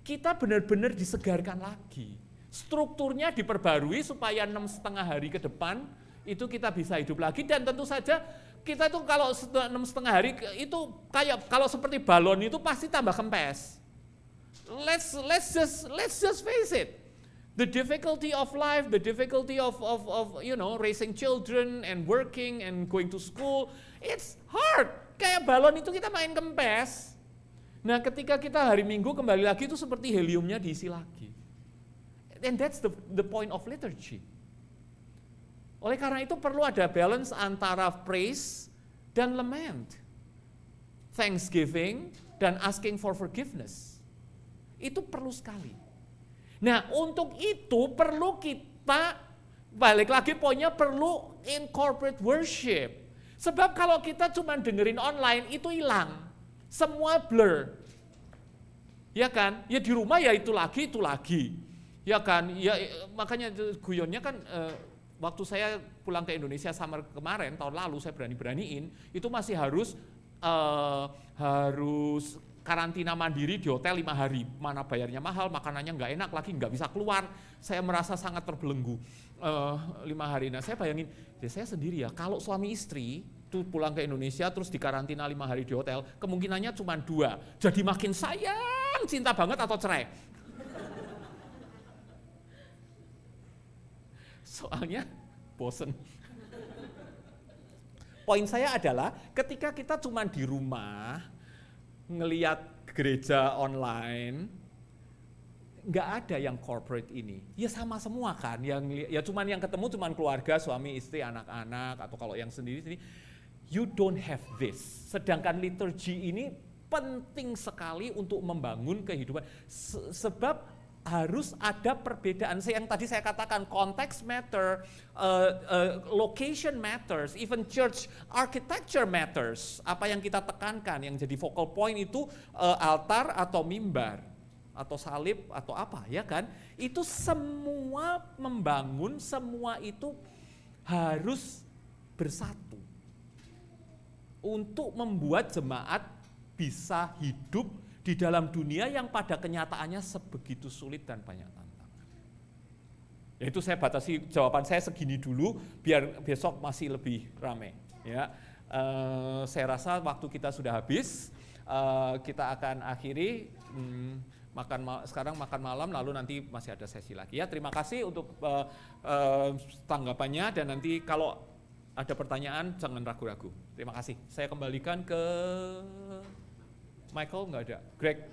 kita benar-benar disegarkan lagi. Strukturnya diperbarui supaya 6,5 hari ke depan itu kita bisa hidup lagi, dan tentu saja kita itu kalau 6,5 hari itu kayak kalau seperti balon itu pasti tambah kempes. Let's just face it. The difficulty of life, the difficulty of raising children and working and going to school, it's hard. Kayak balon itu kita main kempes. Nah, ketika kita hari Minggu kembali lagi itu seperti heliumnya diisi lagi. And that's the point of liturgy. Oleh karena itu perlu ada balance antara praise dan lament. Thanksgiving dan asking for forgiveness. Itu perlu sekali. Nah, untuk itu perlu kita, balik lagi poinnya, perlu incorporate worship. Sebab kalau kita cuma dengerin online itu hilang. Semua blur. Ya kan? Ya di rumah ya itu lagi. Ya kan? Ya makanya guyonnya kan waktu saya pulang ke Indonesia summer kemarin, tahun lalu saya berani-beraniin, itu masih harus karantina mandiri di hotel 5 hari. Mana bayarnya mahal, makanannya nggak enak lagi, nggak bisa keluar. Saya merasa sangat terbelenggu 5 hari. Nah saya bayangin, ya saya sendiri ya, kalau suami istri itu pulang ke Indonesia terus dikarantina 5 hari di hotel, kemungkinannya cuma 2. Jadi makin sayang, cinta banget atau cerai. Soalnya bosen. Poin saya adalah ketika kita cuma di rumah ngelihat gereja online, nggak ada yang corporate ini. Ya sama semua kan, ya cuman yang ketemu cuman keluarga, suami, istri, anak-anak, atau kalau yang sendiri, you don't have this. Sedangkan liturgi ini penting sekali untuk membangun kehidupan. Sebab harus ada perbedaan. Yang tadi saya katakan, konteks matter, location matters, even church architecture matters. Apa yang kita tekankan, yang jadi focal point itu altar atau mimbar, atau salib atau apa, ya kan? Itu semua membangun, semua itu harus bersatu untuk membuat jemaat bisa hidup di dalam dunia yang pada kenyataannya sebegitu sulit dan banyak tantangan. Ya itu saya batasi jawaban saya segini dulu, biar besok masih lebih ramai. Ya, saya rasa waktu kita sudah habis, kita akan akhiri sekarang makan malam, lalu nanti masih ada sesi lagi. Ya, terima kasih untuk tanggapannya, dan nanti kalau ada pertanyaan jangan ragu-ragu. Terima kasih. Saya kembalikan ke Michael, nggak ada. Greg.